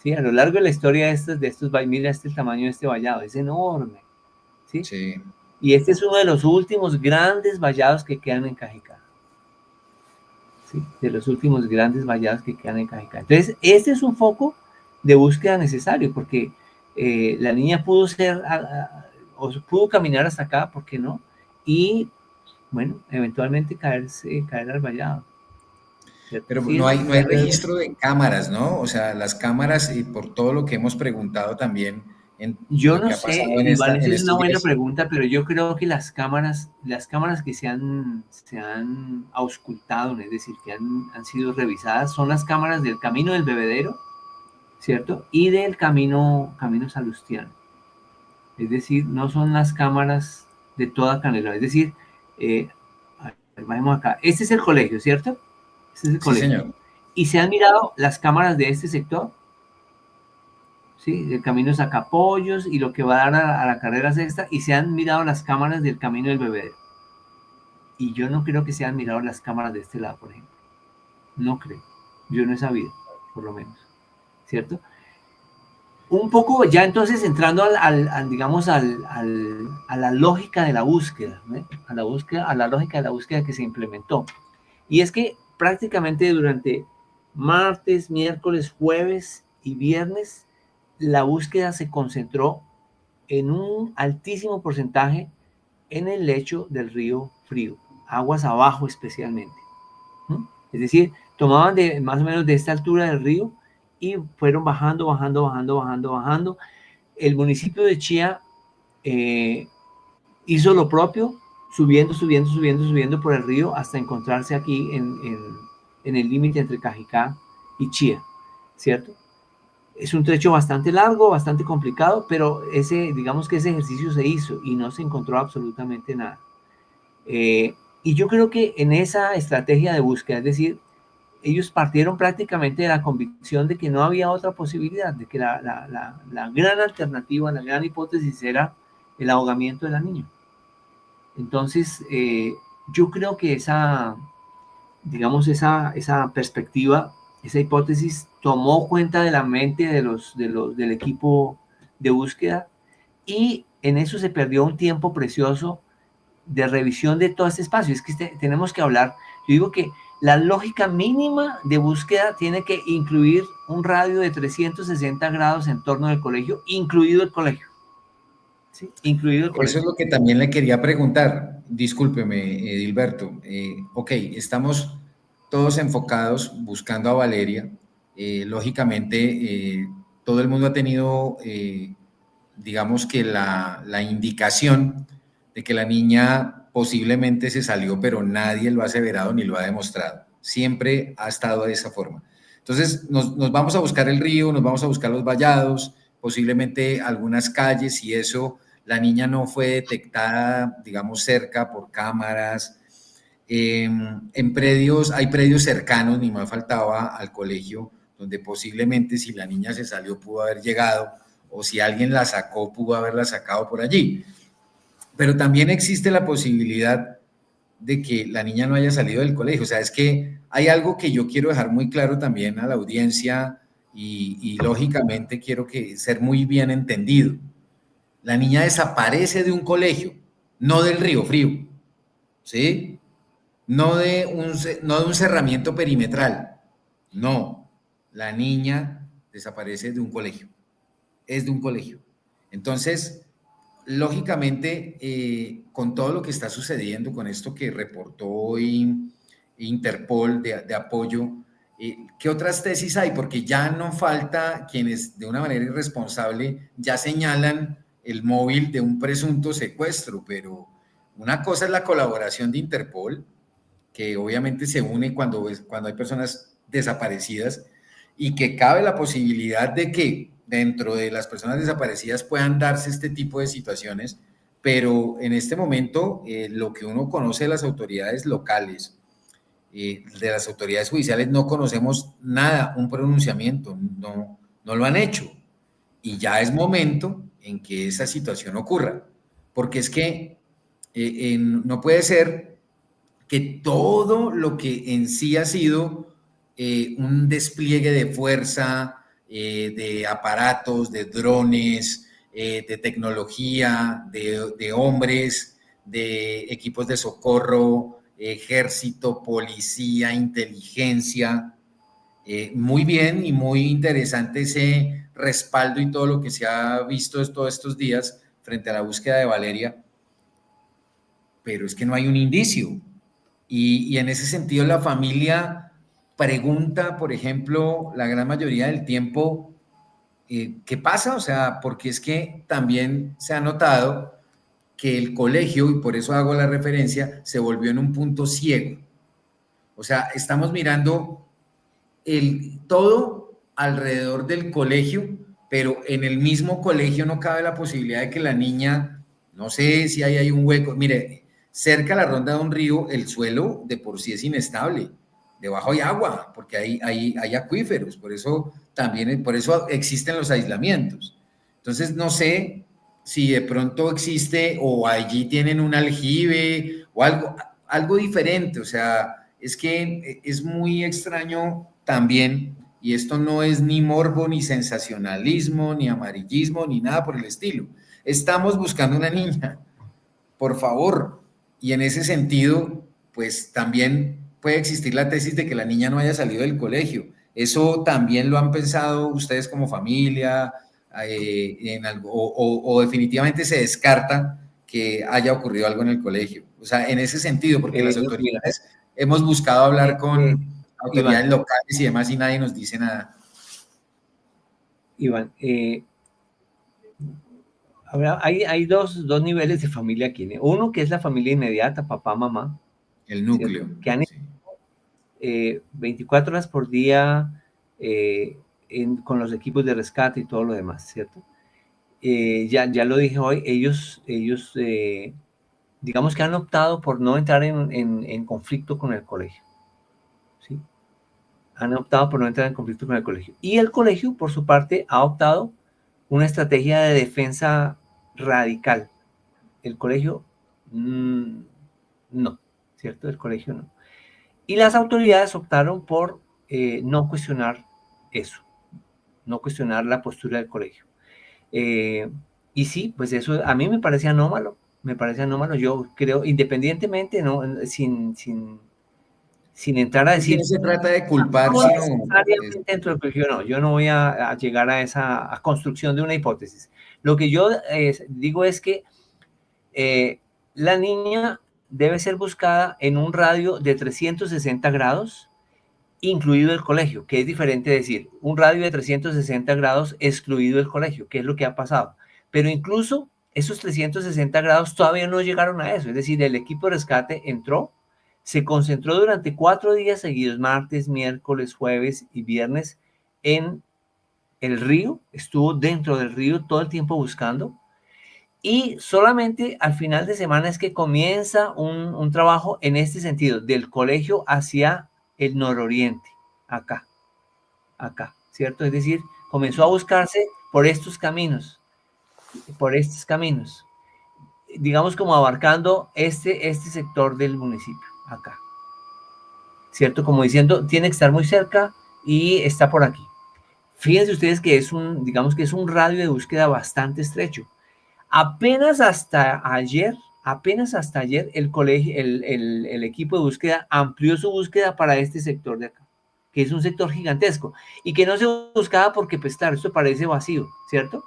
Speaker 4: Sí, a lo largo de la historia de estos mira el tamaño de este vallado, es enorme. ¿Sí?
Speaker 3: Sí.
Speaker 4: Y este es uno de los últimos grandes vallados que quedan en Cajicá. ¿Sí? De los últimos grandes vallados que quedan en Cajicá. Entonces, este es un foco de búsqueda necesario, porque la niña pudo pudo caminar hasta acá, ¿por qué no? Y, bueno, eventualmente caer al vallado. ¿Cierto?
Speaker 3: Pero
Speaker 4: Sí,
Speaker 3: no hay registro de cámaras, ¿no? O sea, las cámaras, y por todo lo que hemos preguntado también en
Speaker 4: Yo
Speaker 3: lo
Speaker 4: no
Speaker 3: que ha
Speaker 4: sé,
Speaker 3: pasado
Speaker 4: igual esa
Speaker 3: en
Speaker 4: es una
Speaker 3: estos
Speaker 4: buena
Speaker 3: días.
Speaker 4: pregunta, pero yo creo que las cámaras que se han auscultado, es decir, que han sido revisadas, son las cámaras del camino del Bebedero, ¿cierto? Y del camino Salustiano. Es decir, no son las cámaras de toda Canela. Es decir, a ver, vamos acá. Este es el colegio, ¿cierto? Este es el
Speaker 3: Sí,
Speaker 4: colegio.
Speaker 3: señor.
Speaker 4: ¿Y se han mirado las cámaras de este sector? ¿Sí? Del camino Sacapollos y lo que va a dar a la carrera sexta, y se han mirado las cámaras del camino del Bebedero. Y yo no creo que se han mirado las cámaras de este lado, por ejemplo. No creo. Yo no he sabido, por lo menos. ¿Cierto? Un poco ya entonces entrando digamos, a la lógica de la búsqueda, ¿no? A la lógica de la búsqueda que se implementó. Y es que prácticamente durante martes, miércoles, jueves y viernes, la búsqueda se concentró en un altísimo porcentaje en el lecho del río Frío, aguas abajo especialmente. ¿No? Es decir, tomaban más o menos de esta altura del río y fueron bajando. El municipio de Chía hizo lo propio, subiendo por el río hasta encontrarse aquí en el límite entre Cajicá y Chía, ¿cierto? Es un trecho bastante largo, bastante complicado, pero digamos que ese ejercicio se hizo y no se encontró absolutamente nada. Y yo creo que en esa estrategia de búsqueda, es decir, ellos partieron prácticamente de la convicción de que no había otra posibilidad, de que la gran alternativa, la gran hipótesis era el ahogamiento de la niña. Entonces, yo creo que digamos, esa perspectiva, esa hipótesis tomó cuenta de la mente del equipo de búsqueda, y en eso se perdió un tiempo precioso de revisión de todo este espacio. Es que tenemos que hablar, yo digo que la lógica mínima de búsqueda tiene que incluir un radio de 360 grados en torno del colegio, incluido el colegio. ¿Sí? Incluido el colegio.
Speaker 3: Eso es lo que también le quería preguntar. Discúlpeme, Edilberto. Ok, estamos todos enfocados buscando a Valeria. Lógicamente, todo el mundo ha tenido, digamos que la indicación de que la niña posiblemente se salió, pero nadie lo ha aseverado ni lo ha demostrado. Siempre ha estado de esa forma. Entonces, nos vamos a buscar el río, nos vamos a buscar los vallados, posiblemente algunas calles y eso. La niña no fue detectada, digamos, cerca por cámaras. En predios, hay predios cercanos, ni más faltaba, al colegio, donde posiblemente si la niña se salió pudo haber llegado, o si alguien la sacó, pudo haberla sacado por allí. Pero también existe la posibilidad de que la niña no haya salido del colegio. O sea, es que hay algo que yo quiero dejar muy claro también a la audiencia y lógicamente quiero que ser muy bien entendido. La niña desaparece de un colegio, no del Río Frío, ¿sí? No de un cerramiento perimetral, no. La niña desaparece de un colegio, es de un colegio. Entonces, lógicamente, con todo lo que está sucediendo, con esto que reportó hoy Interpol de apoyo, ¿qué otras tesis hay? Porque ya no falta quienes de una manera irresponsable ya señalan el móvil de un presunto secuestro, pero una cosa es la colaboración de Interpol, que obviamente se une cuando hay personas desaparecidas y que cabe la posibilidad de que dentro de las personas desaparecidas puedan darse este tipo de situaciones, pero en este momento lo que uno conoce de las autoridades locales, de las autoridades judiciales, no conocemos nada, un pronunciamiento, no lo han hecho. Y ya es momento en que esa situación ocurra, porque es que no puede ser que todo lo que en sí ha sido un despliegue de fuerza, de aparatos, de drones, de tecnología, de hombres, de equipos de socorro, ejército, policía, inteligencia, muy bien y muy interesante ese respaldo y todo lo que se ha visto todos estos días frente a la búsqueda de Valeria, pero es que no hay un indicio. Y en ese sentido la familia pregunta, por ejemplo, la gran mayoría del tiempo, ¿qué pasa? O sea, porque es que también se ha notado que el colegio, y por eso hago la referencia, se volvió en un punto ciego. O sea, estamos mirando todo alrededor del colegio, pero en el mismo colegio no cabe la posibilidad de que la niña, no sé si hay un hueco, mire, cerca a la ronda de un río, el suelo de por sí es inestable, debajo hay agua, porque hay acuíferos, por eso existen los aislamientos. Entonces, no sé si de pronto existe o allí tienen un aljibe o algo diferente, o sea, es que es muy extraño también, y esto no es ni morbo, ni sensacionalismo, ni amarillismo, ni nada por el estilo. Estamos buscando una niña, por favor, y en ese sentido, pues también puede existir la tesis de que la niña no haya salido del colegio. ¿Eso también lo han pensado ustedes como familia en algo, o definitivamente se descarta que haya ocurrido algo en el colegio? O sea, en ese sentido, porque las autoridades hemos buscado hablar con autoridades
Speaker 4: Iván,
Speaker 3: locales y demás y nadie nos dice nada.
Speaker 4: Iván, hay dos niveles de familia aquí. Uno que es la familia inmediata, papá, mamá.
Speaker 3: El núcleo.
Speaker 4: Que han 24 horas por día con los equipos de rescate y todo lo demás, ¿cierto? Ya lo dije hoy, ellos digamos que han optado por no entrar en conflicto con el colegio, ¿sí? Han optado por no entrar en conflicto con el colegio. Y el colegio, por su parte, ha optado una estrategia de defensa radical. El colegio, no, ¿cierto? El colegio no. Y las autoridades optaron por no cuestionar eso, no cuestionar la postura del colegio. Y sí, pues eso a mí me parece anómalo, yo creo, independientemente, ¿no? Sin entrar a
Speaker 3: Aquí
Speaker 4: decir,
Speaker 3: no se trata de culpar,
Speaker 4: no
Speaker 3: sino
Speaker 4: necesariamente dentro del colegio, no, yo no voy a llegar a esa construcción de una hipótesis. Lo que yo digo es que la niña debe ser buscada en un radio de 360 grados, incluido el colegio, que es diferente decir un radio de 360 grados excluido el colegio, que es lo que ha pasado. Pero incluso esos 360 grados todavía no llegaron a eso, es decir, el equipo de rescate entró, se concentró durante 4 días seguidos, martes, miércoles, jueves y viernes, en el río, estuvo dentro del río todo el tiempo buscando, y solamente al final de semana es que comienza un trabajo en este sentido, del colegio hacia el nororiente, acá, ¿cierto? Es decir, comenzó a buscarse por estos caminos, digamos como abarcando este sector del municipio, acá, ¿cierto? Como diciendo, tiene que estar muy cerca y está por aquí. Fíjense ustedes que digamos que es un radio de búsqueda bastante estrecho. Apenas hasta ayer, el colegio, el equipo de búsqueda amplió su búsqueda para este sector de acá, que es un sector gigantesco y que no se buscaba porque, pues claro, esto parece vacío, ¿cierto?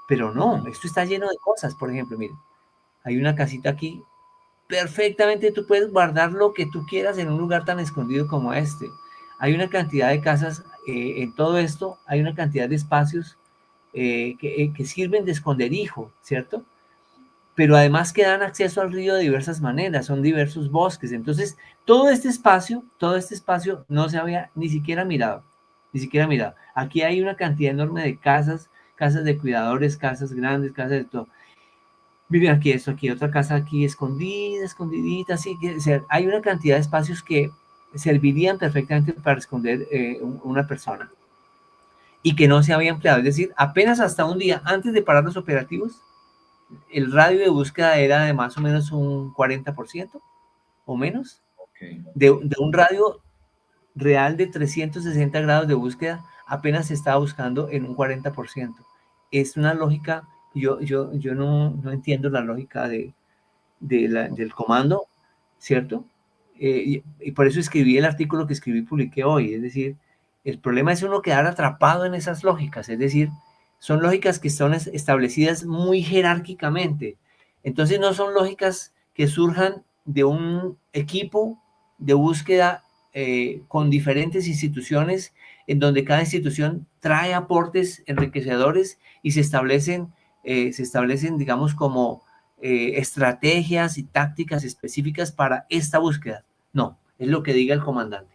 Speaker 4: Pero no, esto está lleno de cosas. Por ejemplo, miren, hay una casita aquí, perfectamente tú puedes guardar lo que tú quieras en un lugar tan escondido como este. Hay una cantidad de casas en todo esto, hay una cantidad de espacios que sirven de esconderijo, ¿cierto? Pero además que dan acceso al río de diversas maneras, son diversos bosques. Entonces, todo este espacio no se había ni siquiera mirado, ni siquiera mirado. Aquí hay una cantidad enorme de casas, casas de cuidadores, casas grandes, casas de todo. Miren aquí esto, aquí otra casa aquí escondida, escondidita, así que, o sea, hay una cantidad de espacios que servirían perfectamente para esconder una persona y que no se había empleado. Es decir, apenas hasta un día antes de parar los operativos, el radio de búsqueda era de más o menos un 40% o menos,
Speaker 3: okay.
Speaker 4: de un radio real de 360 grados de búsqueda, apenas se estaba buscando en un 40%. Es una lógica, yo no entiendo la lógica del comando, ¿cierto? Y por eso escribí el artículo que escribí y publiqué hoy, es decir, el problema es uno quedar atrapado en esas lógicas, es decir, son lógicas que son establecidas muy jerárquicamente, entonces no son lógicas que surjan de un equipo de búsqueda con diferentes instituciones, en donde cada institución trae aportes enriquecedores y se establecen digamos, como estrategias y tácticas específicas para esta búsqueda. No, es lo que diga el comandante,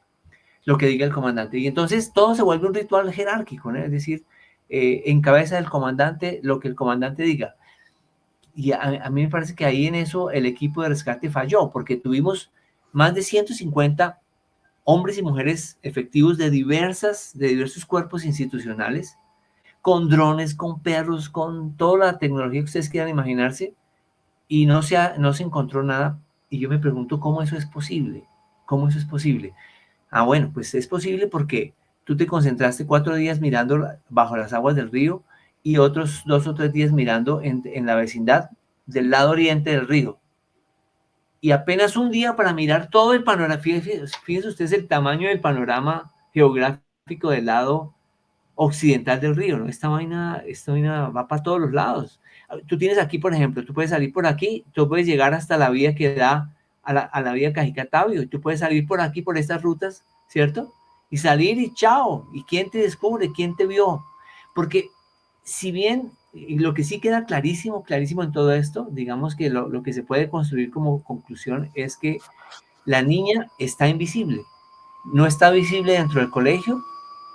Speaker 4: lo que diga el comandante. Y entonces todo se vuelve un ritual jerárquico, ¿no? Es decir, en cabeza del comandante lo que el comandante diga. Y a mí me parece que ahí en eso el equipo de rescate falló, porque tuvimos más de 150 hombres y mujeres efectivos de diversos cuerpos institucionales, con drones, con perros, con toda la tecnología que ustedes quieran imaginarse, y no se encontró nada. Y yo me pregunto cómo eso es posible. ¿Cómo eso es posible? Ah, bueno, pues es posible porque tú te concentraste 4 días mirando bajo las aguas del río y otros 2 o 3 días mirando en la vecindad del lado oriente del río. Y apenas un día para mirar todo el panorama. Fíjense ustedes el tamaño del panorama geográfico del lado occidental del río, ¿no? Esta vaina va para todos los lados. Tú tienes aquí, por ejemplo, tú puedes salir por aquí, tú puedes llegar hasta la vía que da a la vía Cajicá-Tabio, y tú puedes salir por aquí, por estas rutas, ¿cierto? Y salir y chao. ¿Y quién te descubre? ¿Quién te vio? Porque si bien lo que sí queda clarísimo, clarísimo en todo esto, digamos que lo que se puede construir como conclusión es que la niña está invisible, no está visible dentro del colegio,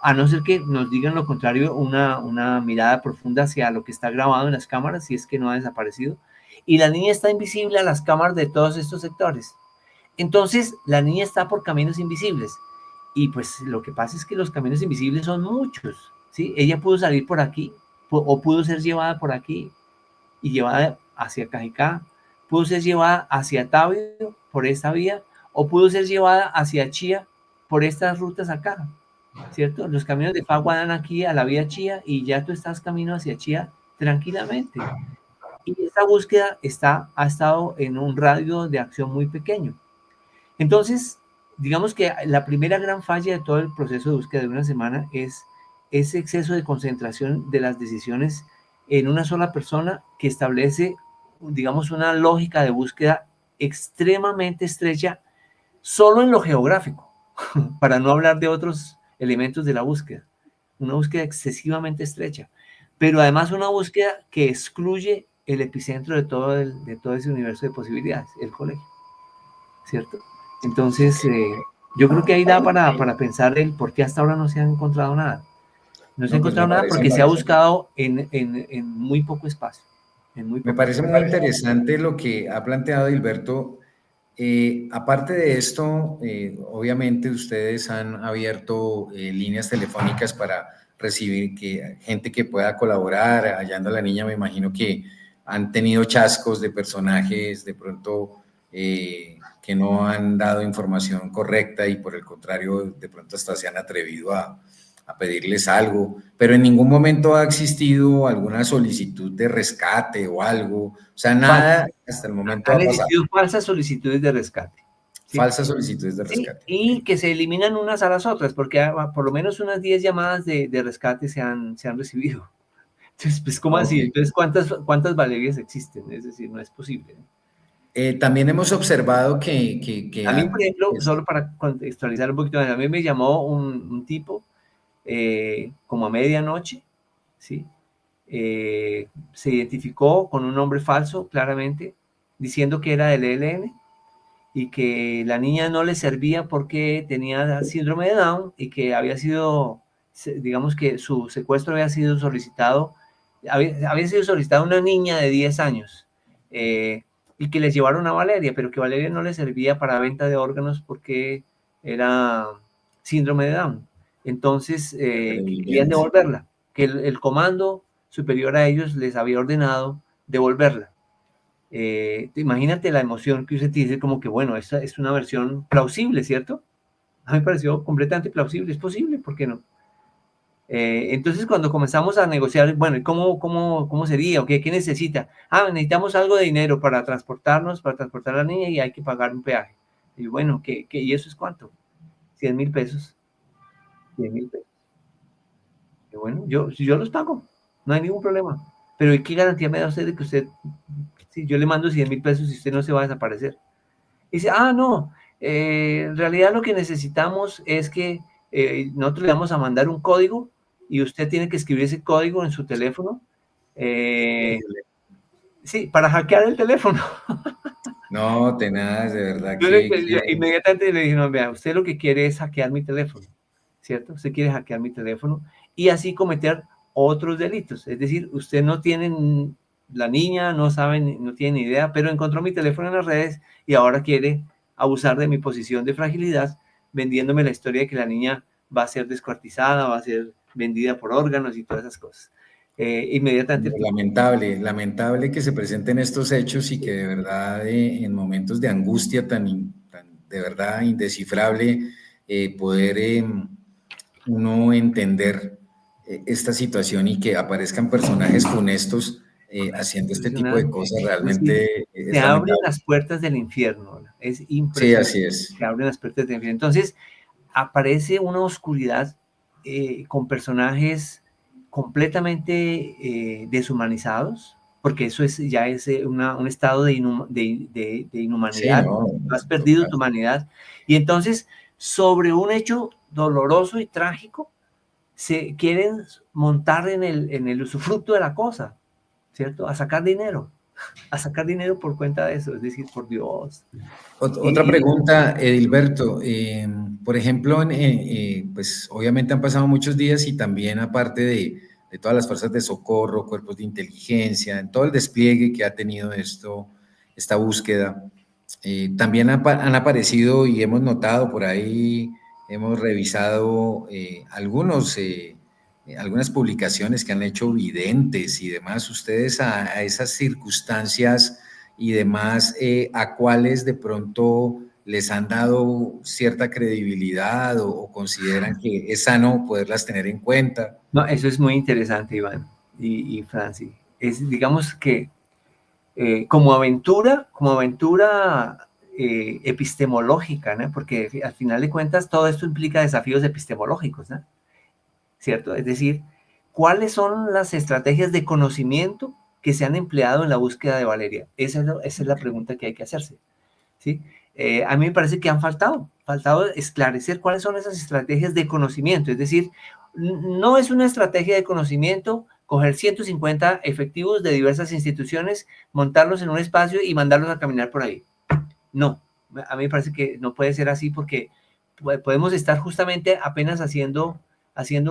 Speaker 4: a no ser que nos digan lo contrario, una mirada profunda hacia lo que está grabado en las cámaras, si es que no ha desaparecido, y la niña está invisible a las cámaras de todos estos sectores. Entonces, la niña está por caminos invisibles, y pues lo que pasa es que los caminos invisibles son muchos, ¿sí? Ella pudo salir por aquí, o pudo ser llevada por aquí, y llevada hacia Cajicá, pudo ser llevada hacia Tabio, por esta vía, o pudo ser llevada hacia Chía, por estas rutas acá, ¿cierto? Los caminos de Fagua dan aquí a la vía Chía y ya tú estás camino hacia Chía tranquilamente. Y esta búsqueda ha estado en un radio de acción muy pequeño. Entonces, digamos que la primera gran falla de todo el proceso de búsqueda de una semana es ese exceso de concentración de las decisiones en una sola persona que establece, digamos, una lógica de búsqueda extremadamente estrecha solo en lo geográfico, para no hablar de otros elementos de la búsqueda. Una búsqueda excesivamente estrecha, pero además una búsqueda que excluye el epicentro de todo ese universo de posibilidades, el colegio, ¿cierto? Entonces, yo creo que ahí da para pensar el por qué hasta ahora no se ha encontrado nada. No se ha
Speaker 3: No, pues
Speaker 4: encontrado nada porque se ha buscado en muy poco espacio.
Speaker 3: Me parece muy interesante lo que ha planteado Hilberto. Aparte de esto, obviamente ustedes han abierto líneas telefónicas para recibir gente que pueda colaborar, hallando a la niña. Me imagino que han tenido chascos de personajes de pronto que no han dado información correcta y por el contrario, de pronto hasta se han atrevido a pedirles algo, pero en ningún momento ha existido alguna solicitud de rescate o algo, o sea, nada hasta el momento ha pasado.
Speaker 4: Han existido falsas solicitudes de rescate.
Speaker 3: ¿Sí? Falsas solicitudes de rescate.
Speaker 4: Sí, y que se eliminan unas a las otras, porque por lo menos unas 10 llamadas de rescate se han recibido. Entonces, pues, ¿cómo así? Entonces, ¿cuántas Valerias existen? Es decir, no es posible.
Speaker 3: También hemos observado que
Speaker 4: a mí, por ejemplo, solo para contextualizar un poquito, a mí me llamó un tipo como a medianoche, ¿sí? Se identificó con un nombre falso, claramente, diciendo que era del ELN y que la niña no le servía porque tenía síndrome de Down y que había sido, digamos que su secuestro había sido solicitado a una niña de 10 años y que les llevaron a Valeria, pero que Valeria no le servía para venta de órganos porque era síndrome de Down. Entonces, querían devolverla, que el comando superior a ellos les había ordenado devolverla. Imagínate la emoción que usted dice, como que, bueno, esta es una versión plausible, ¿cierto? A mí me pareció completamente plausible, es posible, ¿por qué no? Entonces, cuando comenzamos a negociar, bueno, ¿cómo sería? ¿Qué necesita? Necesitamos algo de dinero para transportar a la niña y hay que pagar un peaje. Y bueno, ¿y eso es cuánto? 100,000 pesos. 100,000 pesos. Y bueno, yo los pago, no hay ningún problema. Pero ¿qué garantía me da usted de que usted, si yo le mando 100,000 pesos y usted no se va a desaparecer? Y dice, no, en realidad lo que necesitamos es que nosotros le vamos a mandar un código y usted tiene que escribir ese código en su teléfono. Sí, para hackear el teléfono.
Speaker 3: No, tenaz, de verdad
Speaker 4: Yo inmediatamente le dije, no, vea, usted lo que quiere es hackear mi teléfono, ¿cierto? Usted quiere hackear mi teléfono y así cometer otros delitos. Es decir, usted no tiene, la niña no sabe, no tiene ni idea, pero encontró mi teléfono en las redes y ahora quiere abusar de mi posición de fragilidad, vendiéndome la historia de que la niña va a ser descuartizada, va a ser vendida por órganos y todas esas cosas. Inmediatamente.
Speaker 3: Lamentable que se presenten estos hechos y que de verdad en momentos de angustia tan de verdad indescifrable poder uno entender esta situación y que aparezcan personajes funestos haciendo este tipo de cosas realmente
Speaker 4: se abren las puertas del infierno, es impresionante.
Speaker 3: Sí, así es.
Speaker 4: Se abren las puertas del infierno. Entonces aparece una oscuridad con personajes completamente deshumanizados, porque eso ya es un estado de inhumanidad. Sí, no, has perdido tu humanidad. Y entonces, sobre un hecho doloroso y trágico, se quieren montar en el usufructo de la cosa, ¿cierto? A sacar dinero por cuenta de eso, es decir, por Dios.
Speaker 3: Otra pregunta, Edilberto. Por ejemplo, pues obviamente han pasado muchos días y también aparte de todas las fuerzas de socorro, cuerpos de inteligencia, en todo el despliegue que ha tenido esta búsqueda, también han aparecido y hemos notado por ahí, hemos revisado algunas publicaciones que han hecho videntes y demás. Ustedes a esas circunstancias y demás, ¿a cuáles de pronto les han dado cierta credibilidad o consideran que es sano poderlas tener en cuenta?
Speaker 4: No, eso es muy interesante, Iván y Franci. es, digamos que, como aventura epistemológica, ¿no? Porque al final de cuentas todo esto implica desafíos epistemológicos, ¿no? ¿Cierto? Es decir, ¿cuáles son las estrategias de conocimiento que se han empleado en la búsqueda de Valeria? Esa es la pregunta que hay que hacerse, ¿sí? A mí me parece que han faltado esclarecer cuáles son esas estrategias de conocimiento. Es decir, no es una estrategia de conocimiento coger 150 efectivos de diversas instituciones, montarlos en un espacio y mandarlos a caminar por ahí. No, a mí me parece que no puede ser así, porque podemos estar justamente apenas haciendo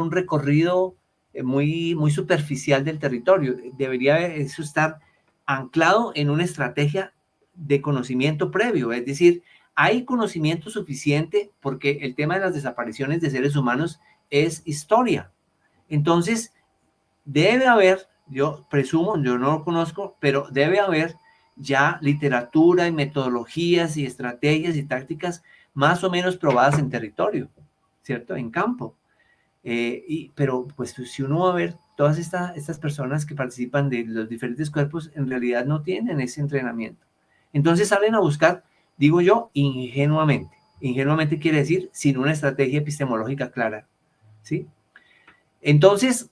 Speaker 4: un recorrido muy superficial del territorio. Debería eso estar anclado en una estrategia de conocimiento previo, es decir, hay conocimiento suficiente, porque el tema de las desapariciones de seres humanos es historia. Entonces, debe haber, yo presumo, yo no lo conozco, pero debe haber ya literatura y metodologías y estrategias y tácticas más o menos probadas en territorio, ¿cierto? En campo. Pero pues si uno va a ver, todas estas personas que participan de los diferentes cuerpos en realidad no tienen ese entrenamiento. Entonces salen a buscar, digo yo, ingenuamente. Ingenuamente quiere decir sin una estrategia epistemológica clara, ¿sí? Entonces,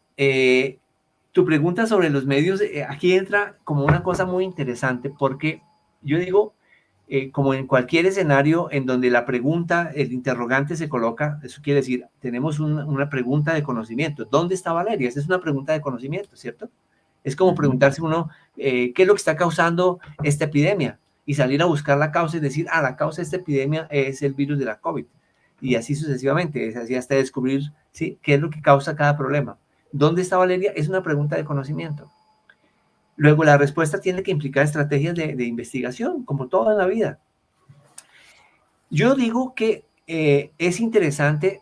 Speaker 4: tu pregunta sobre los medios, aquí entra como una cosa muy interesante, porque yo digo, como en cualquier escenario en donde la pregunta, el interrogante se coloca, eso quiere decir, tenemos una pregunta de conocimiento. ¿Dónde está Valeria? Esa es una pregunta de conocimiento, ¿cierto? Es como preguntarse uno, ¿qué es lo que está causando esta epidemia? Y salir a buscar la causa y decir, la causa de esta epidemia es el virus de la COVID. Y así sucesivamente, es así hasta descubrir, ¿sí?, qué es lo que causa cada problema. ¿Dónde está Valeria? Es una pregunta de conocimiento. Luego, la respuesta tiene que implicar estrategias de investigación, como todo en la vida. Yo digo que es interesante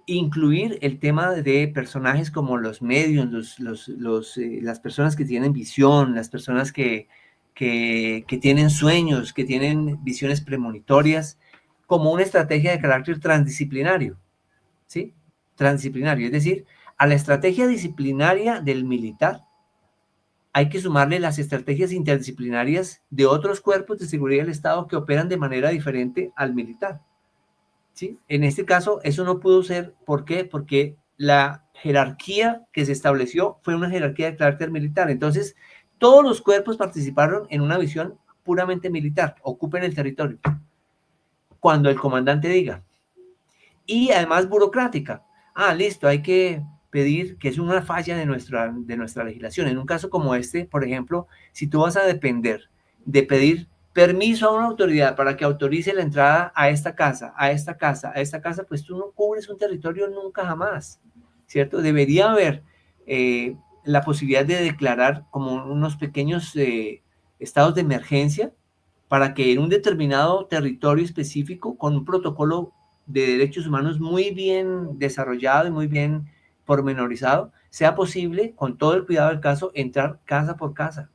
Speaker 4: incluir el tema de personajes como los medios, las personas que tienen visión, las personas que tienen sueños, que tienen visiones premonitorias, como una estrategia de carácter transdisciplinario, ¿sí? Transdisciplinario, es decir, a la estrategia disciplinaria del militar hay que sumarle las estrategias interdisciplinarias de otros cuerpos de seguridad del Estado que operan de manera diferente al militar, ¿sí? En este caso, eso no pudo ser. ¿Por qué? Porque la jerarquía que se estableció fue una jerarquía de carácter militar. Entonces, todos los cuerpos participaron en una visión puramente militar, ocupen el territorio, cuando el comandante diga. Y además burocrática. Listo, hay que pedir, que es una falla de nuestra legislación. En un caso como este, por ejemplo, si tú vas a depender de pedir permiso a una autoridad para que autorice la entrada a esta casa, pues tú no cubres un territorio nunca jamás, ¿cierto? Debería haber la posibilidad de declarar como unos pequeños estados de emergencia para que en un determinado territorio específico, con un protocolo de derechos humanos muy bien desarrollado y muy bien pormenorizado, sea posible, con todo el cuidado del caso, entrar casa por casa,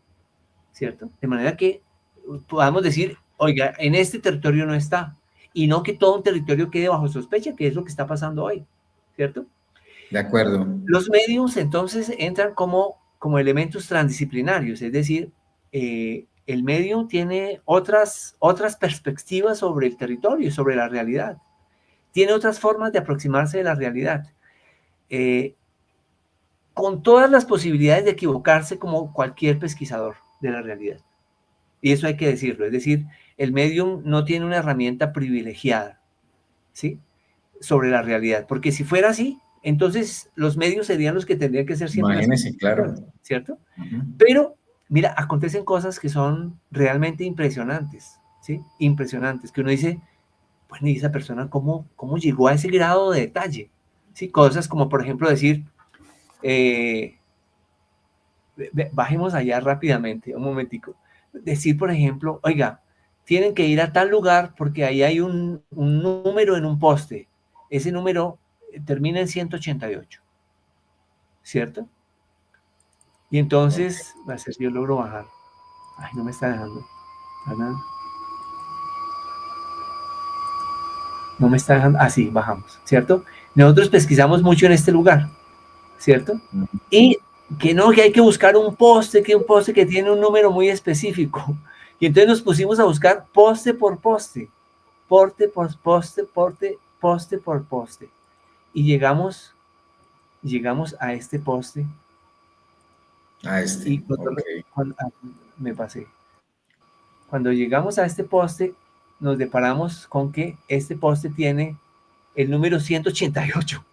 Speaker 4: ¿cierto? De manera que podamos decir, oiga, en este territorio no está, y no que todo un territorio quede bajo sospecha, que es lo que está pasando hoy, ¿cierto?
Speaker 3: De acuerdo.
Speaker 4: Los medios entonces entran como elementos transdisciplinarios, es decir, el medio tiene otras perspectivas sobre el territorio, sobre la realidad. Tiene otras formas de aproximarse de la realidad, con todas las posibilidades de equivocarse como cualquier pesquisador de la realidad. Y eso hay que decirlo, es decir, el medium no tiene una herramienta privilegiada, ¿sí?, sobre la realidad, porque si fuera así, entonces los medios serían los que tendrían que ser siempre.
Speaker 3: Imagínese, claro.
Speaker 4: ¿Cierto? Pero, mira, acontecen cosas que son realmente impresionantes, ¿sí? Impresionantes, que uno dice, bueno, ¿y esa persona cómo llegó a ese grado de detalle? ¿Sí? Cosas como, por ejemplo, decir, bajemos allá rápidamente, un momentico. Decir, por ejemplo, oiga, tienen que ir a tal lugar porque ahí hay un número en un poste. Ese número termina en 188, ¿cierto? Y entonces, va a ser si yo logro bajar. Ay, no me está dejando. No me está dejando. Sí, bajamos, ¿cierto? Nosotros pesquisamos mucho en este lugar, ¿cierto? Y que no, que hay que buscar un poste que tiene un número muy específico. Y entonces nos pusimos a buscar poste por poste, poste por poste, poste por poste. Y llegamos a este poste y
Speaker 3: ok.
Speaker 4: me pasé. Cuando llegamos a este poste, nos deparamos con que este poste tiene el número 188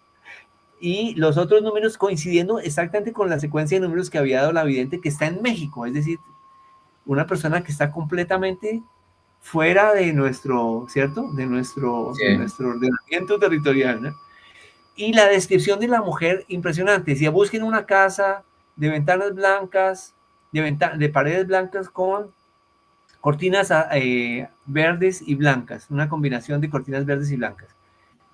Speaker 4: y los otros números coincidiendo exactamente con la secuencia de números que había dado la vidente, que está en México, es decir, una persona que está completamente fuera de nuestro, ¿cierto? De
Speaker 3: Sí.
Speaker 4: nuestro ordenamiento territorial, ¿no? Y la descripción de la mujer, impresionante. Decía, busquen una casa de ventanas blancas, de paredes blancas con cortinas verdes y blancas, una combinación de cortinas verdes y blancas.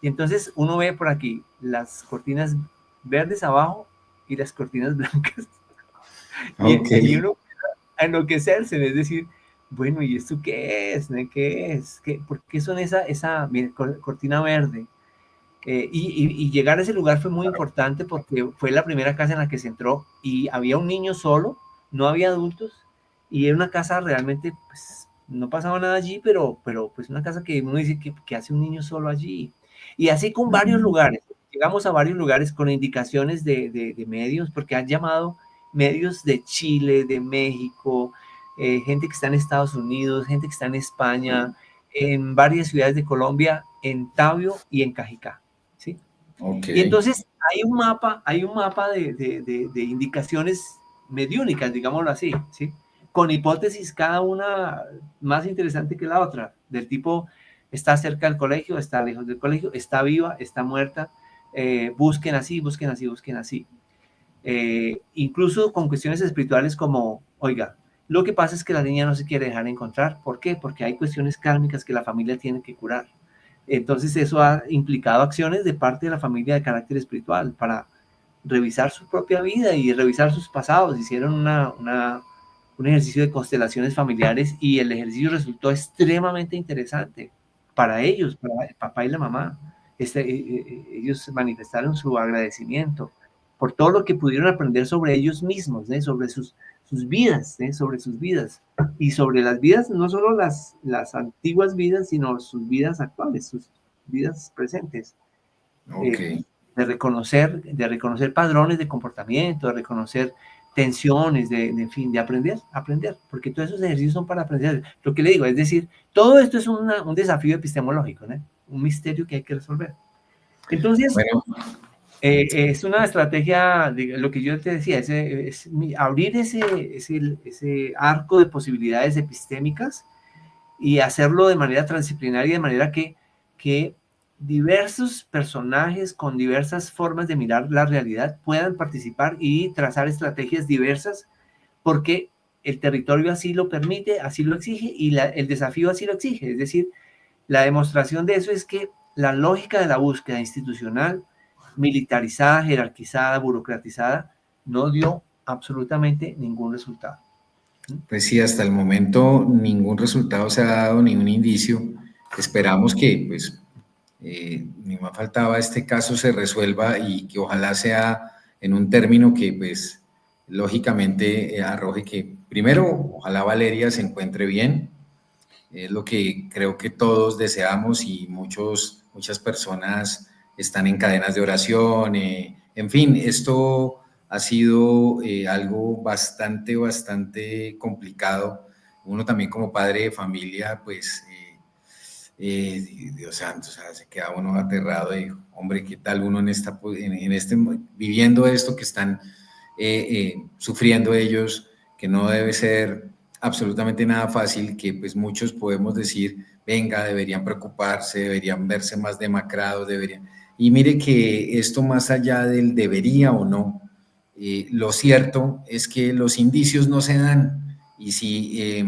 Speaker 4: Y entonces uno ve por aquí las cortinas verdes abajo y las cortinas blancas.
Speaker 3: Ok.
Speaker 4: Y uno a enloquecerse, es decir, bueno, ¿y esto qué es? ¿Qué es? ¿Por qué son mira, cortina verde? Y llegar a ese lugar fue muy importante porque fue la primera casa en la que se entró y había un niño solo, no había adultos, y era una casa realmente, pues, no pasaba nada allí, pero pues una casa que uno dice que hace un niño solo allí. Y así con varios lugares, llegamos a varios lugares con indicaciones de medios, porque han llamado medios de Chile, de México, gente que está en Estados Unidos, gente que está en España, en varias ciudades de Colombia, en Tabio y en Cajicá. ¿Sí?
Speaker 3: Ok.
Speaker 4: Y entonces hay un mapa de indicaciones mediúnicas, digámoslo así, ¿sí? Con hipótesis cada una más interesante que la otra, del tipo, está cerca del colegio, está lejos del colegio, está viva, está muerta, busquen así, busquen así, busquen así. Incluso con cuestiones espirituales como, oiga, lo que pasa es que la niña no se quiere dejar encontrar. ¿Por qué? Porque hay cuestiones kármicas que la familia tiene que curar. Entonces eso ha implicado acciones de parte de la familia de carácter espiritual para revisar su propia vida y revisar sus pasados. Hicieron un ejercicio de constelaciones familiares y el ejercicio resultó extremadamente interesante para ellos, para el papá y la mamá. Ellos manifestaron su agradecimiento por todo lo que pudieron aprender sobre ellos mismos, sobre sus vidas, sobre sus vidas y sobre las vidas, no solo las antiguas vidas, sino sus vidas actuales, sus vidas presentes,
Speaker 3: Ok.
Speaker 4: de reconocer padrones de comportamiento, de reconocer tensiones, en fin, de aprender, porque todos esos ejercicios son para aprender. Lo que le digo, es decir, todo esto es un desafío epistemológico, ¿no? Un misterio que hay que resolver. Entonces,
Speaker 3: Bueno,
Speaker 4: es una estrategia, de lo que yo te decía, abrir ese arco de posibilidades epistémicas y hacerlo de manera transdisciplinaria, de manera que diversos personajes con diversas formas de mirar la realidad puedan participar y trazar estrategias diversas, porque el territorio así lo permite, así lo exige y el desafío así lo exige. Es decir, la demostración de eso es que la lógica de la búsqueda institucional, militarizada, jerarquizada, burocratizada, no dio absolutamente ningún resultado.
Speaker 3: pues sí, hasta el momento ningún resultado se ha dado, ningún indicio. Esperamos que, pues, ni más faltaba, este caso se resuelva y que ojalá sea en un término que, pues, lógicamente arroje que, primero, ojalá Valeria se encuentre bien, es lo que creo que todos deseamos y muchas personas están en cadenas de oración. En fin, esto ha sido algo bastante complicado. Uno también como padre de familia, pues, Dios santo, o sea, se queda uno aterrado de, hombre, ¿qué tal uno viviendo esto que están sufriendo ellos, que no debe ser absolutamente nada fácil, que pues muchos podemos decir, venga, deberían preocuparse, deberían verse más demacrados, deberían... Y mire que esto más allá del debería o no, lo cierto es que los indicios no se dan y si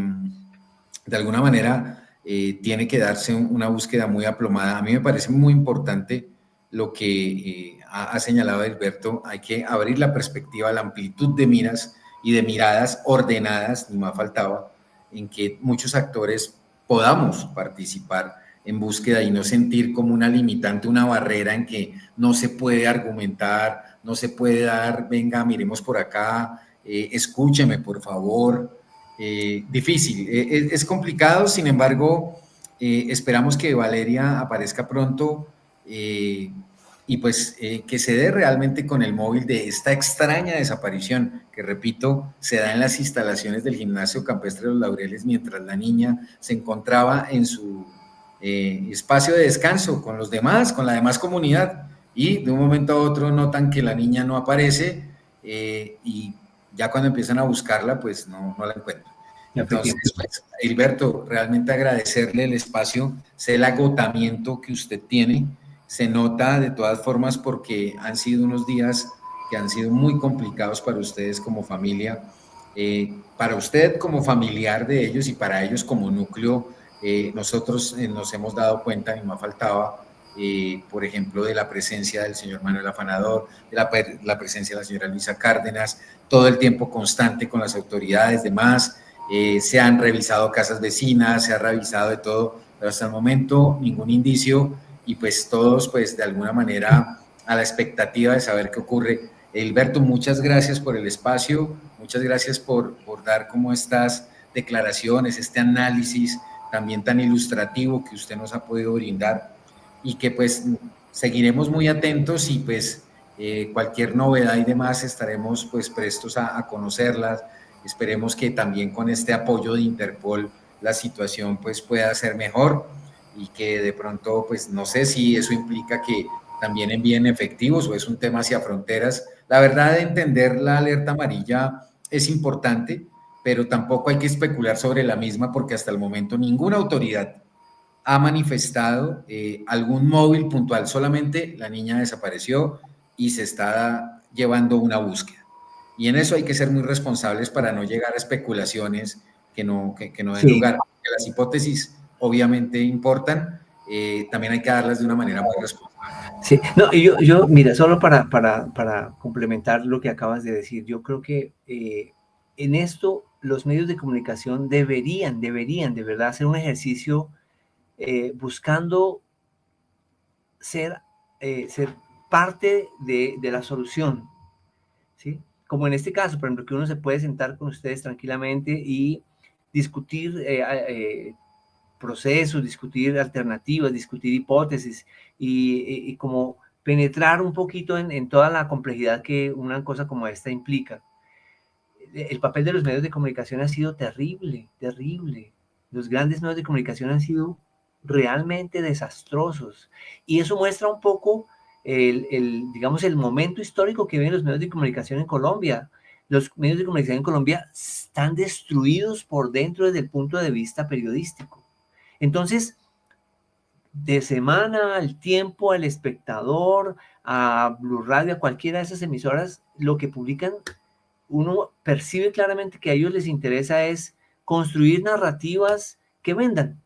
Speaker 3: de alguna manera tiene que darse una búsqueda muy aplomada. A mí me parece muy importante lo que ha señalado Alberto, hay que abrir la perspectiva, la amplitud de miras y de miradas ordenadas, ni más faltaba, en que muchos actores podamos participar en búsqueda y no sentir como una limitante, una barrera en que no se puede argumentar no se puede dar, venga, miremos por acá, escúcheme, por favor. Difícil, es complicado, sin embargo, esperamos que Valeria aparezca pronto y pues que se dé realmente con el móvil de esta extraña desaparición, que repito, se da en las instalaciones del Gimnasio Campestre de los Laureles mientras la niña se encontraba en su espacio de descanso con los demás, con la demás comunidad, y de un momento a otro notan que la niña no aparece y ya cuando empiezan a buscarla, pues no la encuentran. Entonces, pues, Hilberto, realmente agradecerle el espacio, sé el agotamiento que usted tiene, se nota de todas formas porque han sido unos días que han sido muy complicados para ustedes como familia, para usted como familiar de ellos y para ellos como núcleo. Nosotros nos hemos dado cuenta, y no faltaba, por ejemplo, de la presencia del señor Manuel Afanador, de la presencia de la señora Luisa Cárdenas, todo el tiempo constante con las autoridades, demás. Se han revisado casas vecinas, se ha revisado de todo, pero hasta el momento ningún indicio y pues todos pues de alguna manera a la expectativa de saber qué ocurre. Hilberto, muchas gracias por el espacio, muchas gracias por dar como estas declaraciones, este análisis también tan ilustrativo que usted nos ha podido brindar y que pues seguiremos muy atentos y pues cualquier novedad y demás estaremos pues prestos a conocerlas. Esperemos que también con este apoyo de Interpol la situación pues pueda ser mejor y que de pronto pues no sé si eso implica que también envíen efectivos o es un tema hacia fronteras. La verdad de entender la alerta amarilla es importante, pero tampoco hay que especular sobre la misma porque hasta el momento ninguna autoridad ha manifestado algún móvil puntual, solamente la niña desapareció y se está llevando una búsqueda. Y en eso hay que ser muy responsables para no llegar a especulaciones que no den lugar. Porque las hipótesis obviamente importan, también hay que darlas de una manera muy responsable.
Speaker 4: Sí, no, y yo mira, solo para complementar lo que acabas de decir, yo creo que en esto los medios de comunicación deberían de verdad hacer un ejercicio buscando ser parte de la solución, ¿sí? Como en este caso, por ejemplo, que uno se puede sentar con ustedes tranquilamente y discutir procesos, discutir alternativas, discutir hipótesis y como penetrar un poquito en toda la complejidad que una cosa como esta implica. El papel de los medios de comunicación ha sido terrible, terrible. Los grandes medios de comunicación han sido realmente desastrosos y eso muestra un poco digamos, el momento histórico que viven los medios de comunicación en Colombia. Los medios de comunicación en Colombia están destruidos por dentro desde el punto de vista periodístico. Entonces, de Semana, al Tiempo, al Espectador, a Blue Radio, a cualquiera de esas emisoras, lo que publican, uno percibe claramente que a ellos les interesa es construir narrativas que vendan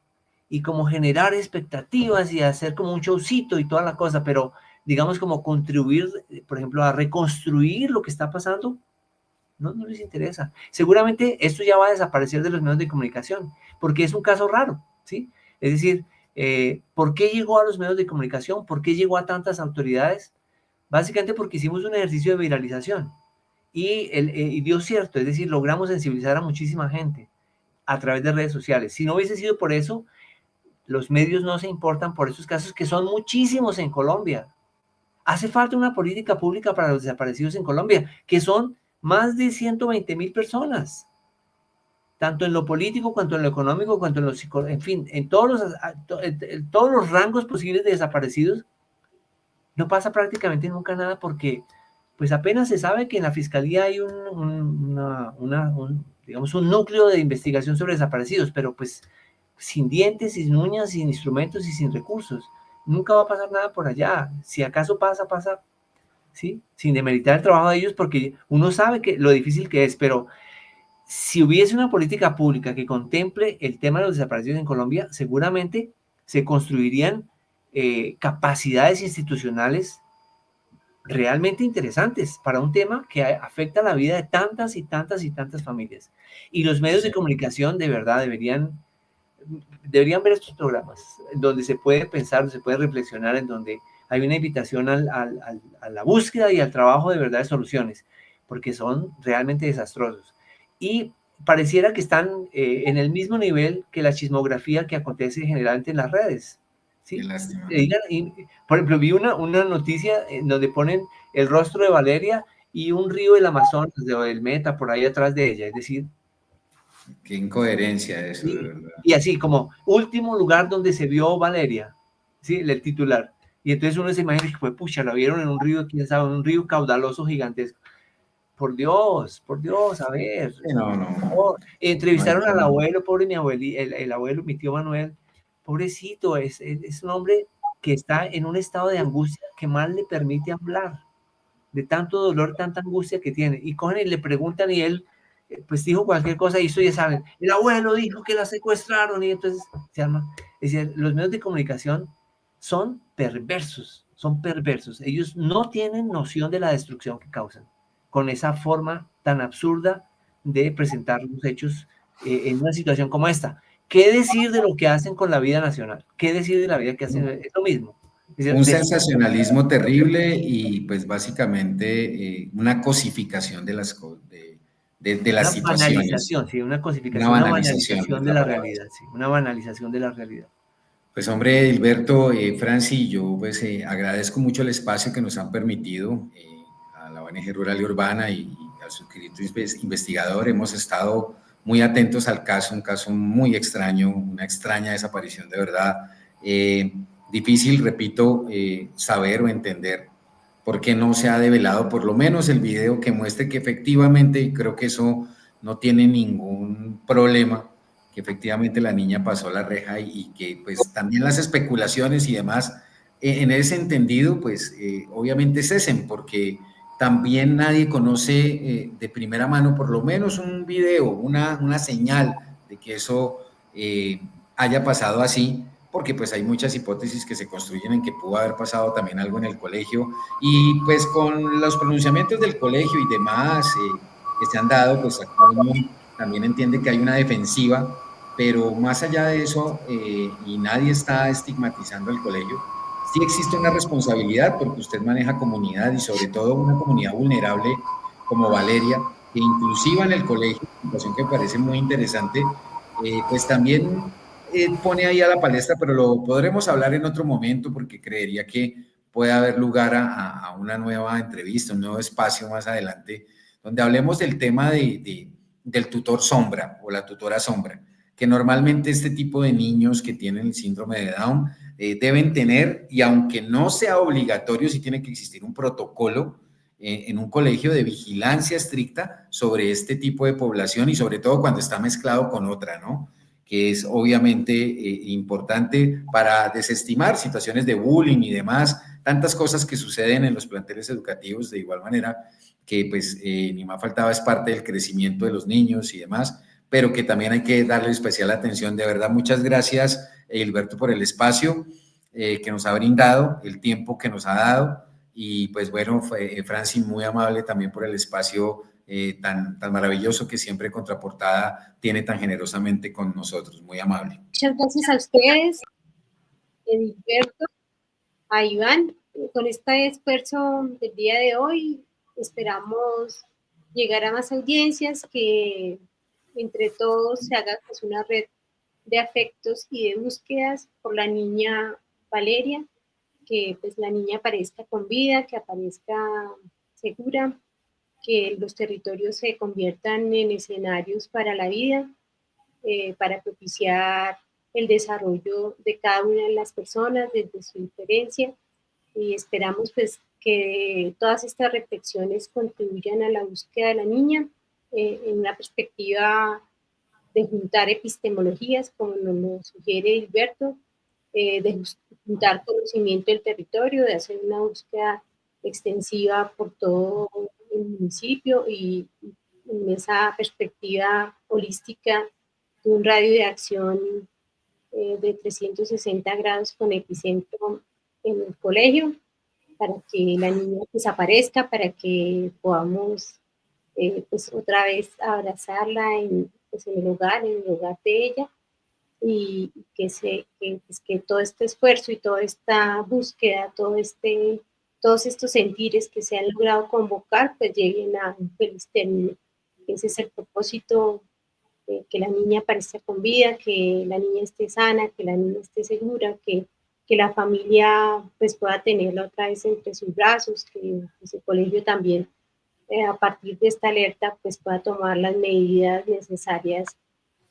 Speaker 4: y como generar expectativas y hacer como un showcito y toda la cosa, pero digamos como contribuir, por ejemplo, a reconstruir lo que está pasando, no les interesa. Seguramente esto ya va a desaparecer de los medios de comunicación, porque es un caso raro, ¿sí? Es decir, ¿por qué llegó a los medios de comunicación? ¿Por qué llegó a tantas autoridades? Básicamente porque hicimos un ejercicio de viralización y dio cierto, es decir, logramos sensibilizar a muchísima gente a través de redes sociales. Si no hubiese sido por eso, los medios no se importan por esos casos que son muchísimos en Colombia. Hace falta una política pública para los desaparecidos en Colombia, que son más de 120,000 personas, tanto en lo político, cuanto en lo económico, cuanto en lo psicológico, en fin, en todos los rangos posibles de desaparecidos. No pasa prácticamente nunca nada porque pues apenas se sabe que en la fiscalía hay digamos, un núcleo de investigación sobre desaparecidos, pero pues sin dientes, sin uñas, sin instrumentos y sin recursos. Nunca va a pasar nada por allá. Si acaso pasa, ¿sí? Sin demeritar el trabajo de ellos, porque uno sabe que lo difícil que es, pero si hubiese una política pública que contemple el tema de los desaparecidos en Colombia, seguramente se construirían capacidades institucionales realmente interesantes para un tema que afecta la vida de tantas y tantas y tantas familias. Y los medios de comunicación de verdad deberían ver estos programas, donde se puede pensar, se puede reflexionar, en donde hay una invitación a la búsqueda y al trabajo de verdad de soluciones, porque son realmente desastrosos. Y pareciera que están en el mismo nivel que la chismografía que acontece generalmente en las redes.
Speaker 3: Qué
Speaker 4: ¿Sí?
Speaker 3: lástima.
Speaker 4: Por ejemplo, vi una noticia en donde ponen el rostro de Valeria y un río del Amazonas, del Meta, por ahí atrás de ella. Es decir,
Speaker 3: Qué incoherencia eso, de
Speaker 4: y,
Speaker 3: verdad.
Speaker 4: y así como último lugar donde se vio Valeria, ¿sí? El titular. Y entonces uno se imagina que fue, pucha, la vieron en un río, quién sabe, un río caudaloso gigantesco. Por Dios, a ver.
Speaker 3: Sí, no, no,
Speaker 4: Por favor.
Speaker 3: no hay
Speaker 4: Entrevistaron al
Speaker 3: forma.
Speaker 4: abuelo, pobre mi abuelo, el abuelo, mi tío Manuel, pobrecito, es un hombre que está en un estado de angustia que mal le permite hablar, de tanto dolor, tanta angustia que tiene. Y cogen y le preguntan y él, pues dijo cualquier cosa y eso ya saben. El abuelo dijo que la secuestraron y entonces se arma. Es decir, los medios de comunicación son perversos, son perversos. Ellos no tienen noción de la destrucción que causan con esa forma tan absurda de presentar los hechos en una situación como esta. ¿Qué decir de lo que hacen con la vida nacional? ¿Qué decir de la vida que hacen? Es lo mismo. Es
Speaker 3: Un
Speaker 4: decir,
Speaker 3: sensacionalismo terrible y pues básicamente una cosificación de de las
Speaker 4: una
Speaker 3: situaciones,
Speaker 4: banalización, sí, una
Speaker 3: una
Speaker 4: cosificación, una
Speaker 3: banalización es
Speaker 4: banalización de
Speaker 3: la
Speaker 4: la
Speaker 3: palabra.
Speaker 4: realidad, sí, una banalización de la realidad.
Speaker 3: Pues hombre, Hilberto, Franci, yo pues agradezco mucho el espacio que nos han permitido a la ONG Rural y Urbana y al suscrito investigador. Hemos estado muy atentos al caso, un caso muy extraño, una extraña desaparición de verdad. Eh, Difícil, repito, saber o entender por qué no se ha develado por lo menos el video que muestre que efectivamente, y creo que eso no tiene ningún problema, que efectivamente la niña pasó la reja y que pues también las especulaciones y demás en ese entendido pues obviamente cesen porque también nadie conoce de primera mano por lo menos un video, una señal de que eso haya pasado así, porque pues hay muchas hipótesis que se construyen en que pudo haber pasado también algo en el colegio y pues con los pronunciamientos del colegio y demás que se han dado, pues uno también entiende que hay una defensiva, pero más allá de eso, y nadie está estigmatizando al colegio, sí existe una responsabilidad porque usted maneja comunidad y sobre todo una comunidad vulnerable como Valeria, que inclusiva en el colegio, situación que me parece muy interesante, pues también pone ahí a la palestra, pero lo podremos hablar en otro momento porque creería que puede haber lugar a una nueva entrevista, un nuevo espacio más adelante, donde hablemos del tema del tutor sombra o la tutora sombra, que normalmente este tipo de niños que tienen el síndrome de Down deben tener, y aunque no sea obligatorio, sí tiene que existir un protocolo en un colegio de vigilancia estricta sobre este tipo de población y sobre todo cuando está mezclado con otra, ¿no? Que es obviamente importante para desestimar situaciones de bullying y demás, tantas cosas que suceden en los planteles educativos de igual manera, que pues ni más faltaba es parte del crecimiento de los niños y demás, pero que también hay que darle especial atención. De verdad, muchas gracias, Hilberto, por el espacio que nos ha brindado, el tiempo que nos ha dado, y pues bueno, Franci, muy amable también por el espacio tan maravilloso que siempre Contraportada tiene tan generosamente con nosotros, muy amable.
Speaker 2: Muchas gracias a ustedes, Edilberto, a Iván. Con este esfuerzo del día de hoy esperamos llegar a más audiencias, que entre todos se haga pues, una red de afectos y de búsquedas por la niña Valeria, que pues la niña aparezca con vida, que aparezca segura, que los territorios se conviertan en escenarios para la vida, para propiciar el desarrollo de cada una de las personas desde su diferencia, y esperamos pues que todas estas reflexiones contribuyan a la búsqueda de la niña en una perspectiva de juntar epistemologías, como nos lo sugiere Hilberto, de juntar conocimiento del territorio, de hacer una búsqueda extensiva por todo el municipio y en esa perspectiva holística de un radio de acción de 360 grados con epicentro en el colegio, para que la niña desaparezca, para que podamos pues otra vez abrazarla pues en el hogar de ella, pues, que todo este esfuerzo y toda esta búsqueda, todos estos sentires que se han logrado convocar, pues lleguen a un feliz término. Ese es el propósito, que la niña aparezca con vida, que la niña esté sana, que la niña esté segura, que la familia pues pueda tenerla otra vez entre sus brazos, que pues, el colegio también a partir de esta alerta pues pueda tomar las medidas necesarias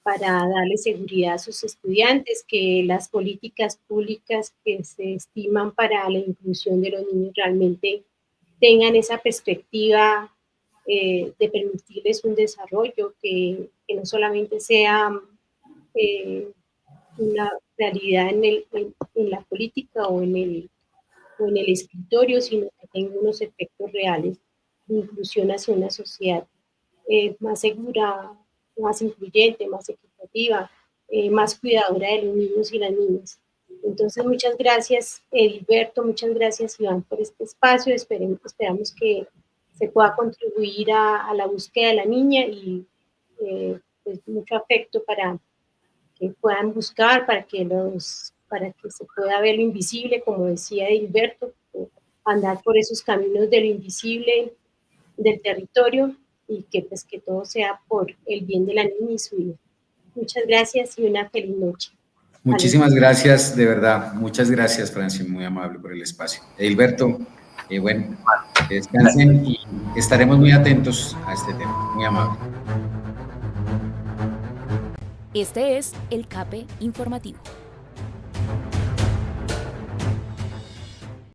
Speaker 2: para darle seguridad a sus estudiantes, que las políticas públicas que se estiman para la inclusión de los niños realmente tengan esa perspectiva de permitirles un desarrollo que no solamente sea una realidad en la política o en el escritorio, sino que tenga unos efectos reales de inclusión hacia una sociedad más segura, más incluyente, más equitativa, más cuidadora de los niños y las niñas. Entonces, muchas gracias, Edilberto, muchas gracias, Iván, por este espacio. Esperamos que se pueda contribuir a la búsqueda de la niña y pues, mucho afecto para que puedan buscar, para que se pueda ver lo invisible, como decía Edilberto, andar por esos caminos de lo invisible del territorio y que pues que todo sea por el bien de la niña y su vida. Muchas gracias y una feliz noche.
Speaker 3: Muchísimas gracias, de verdad. Muchas gracias, Francis, muy amable por el espacio. Edilberto, bueno, que descansen y estaremos muy atentos a este tema. Muy amable.
Speaker 1: Este es el CAPE informativo.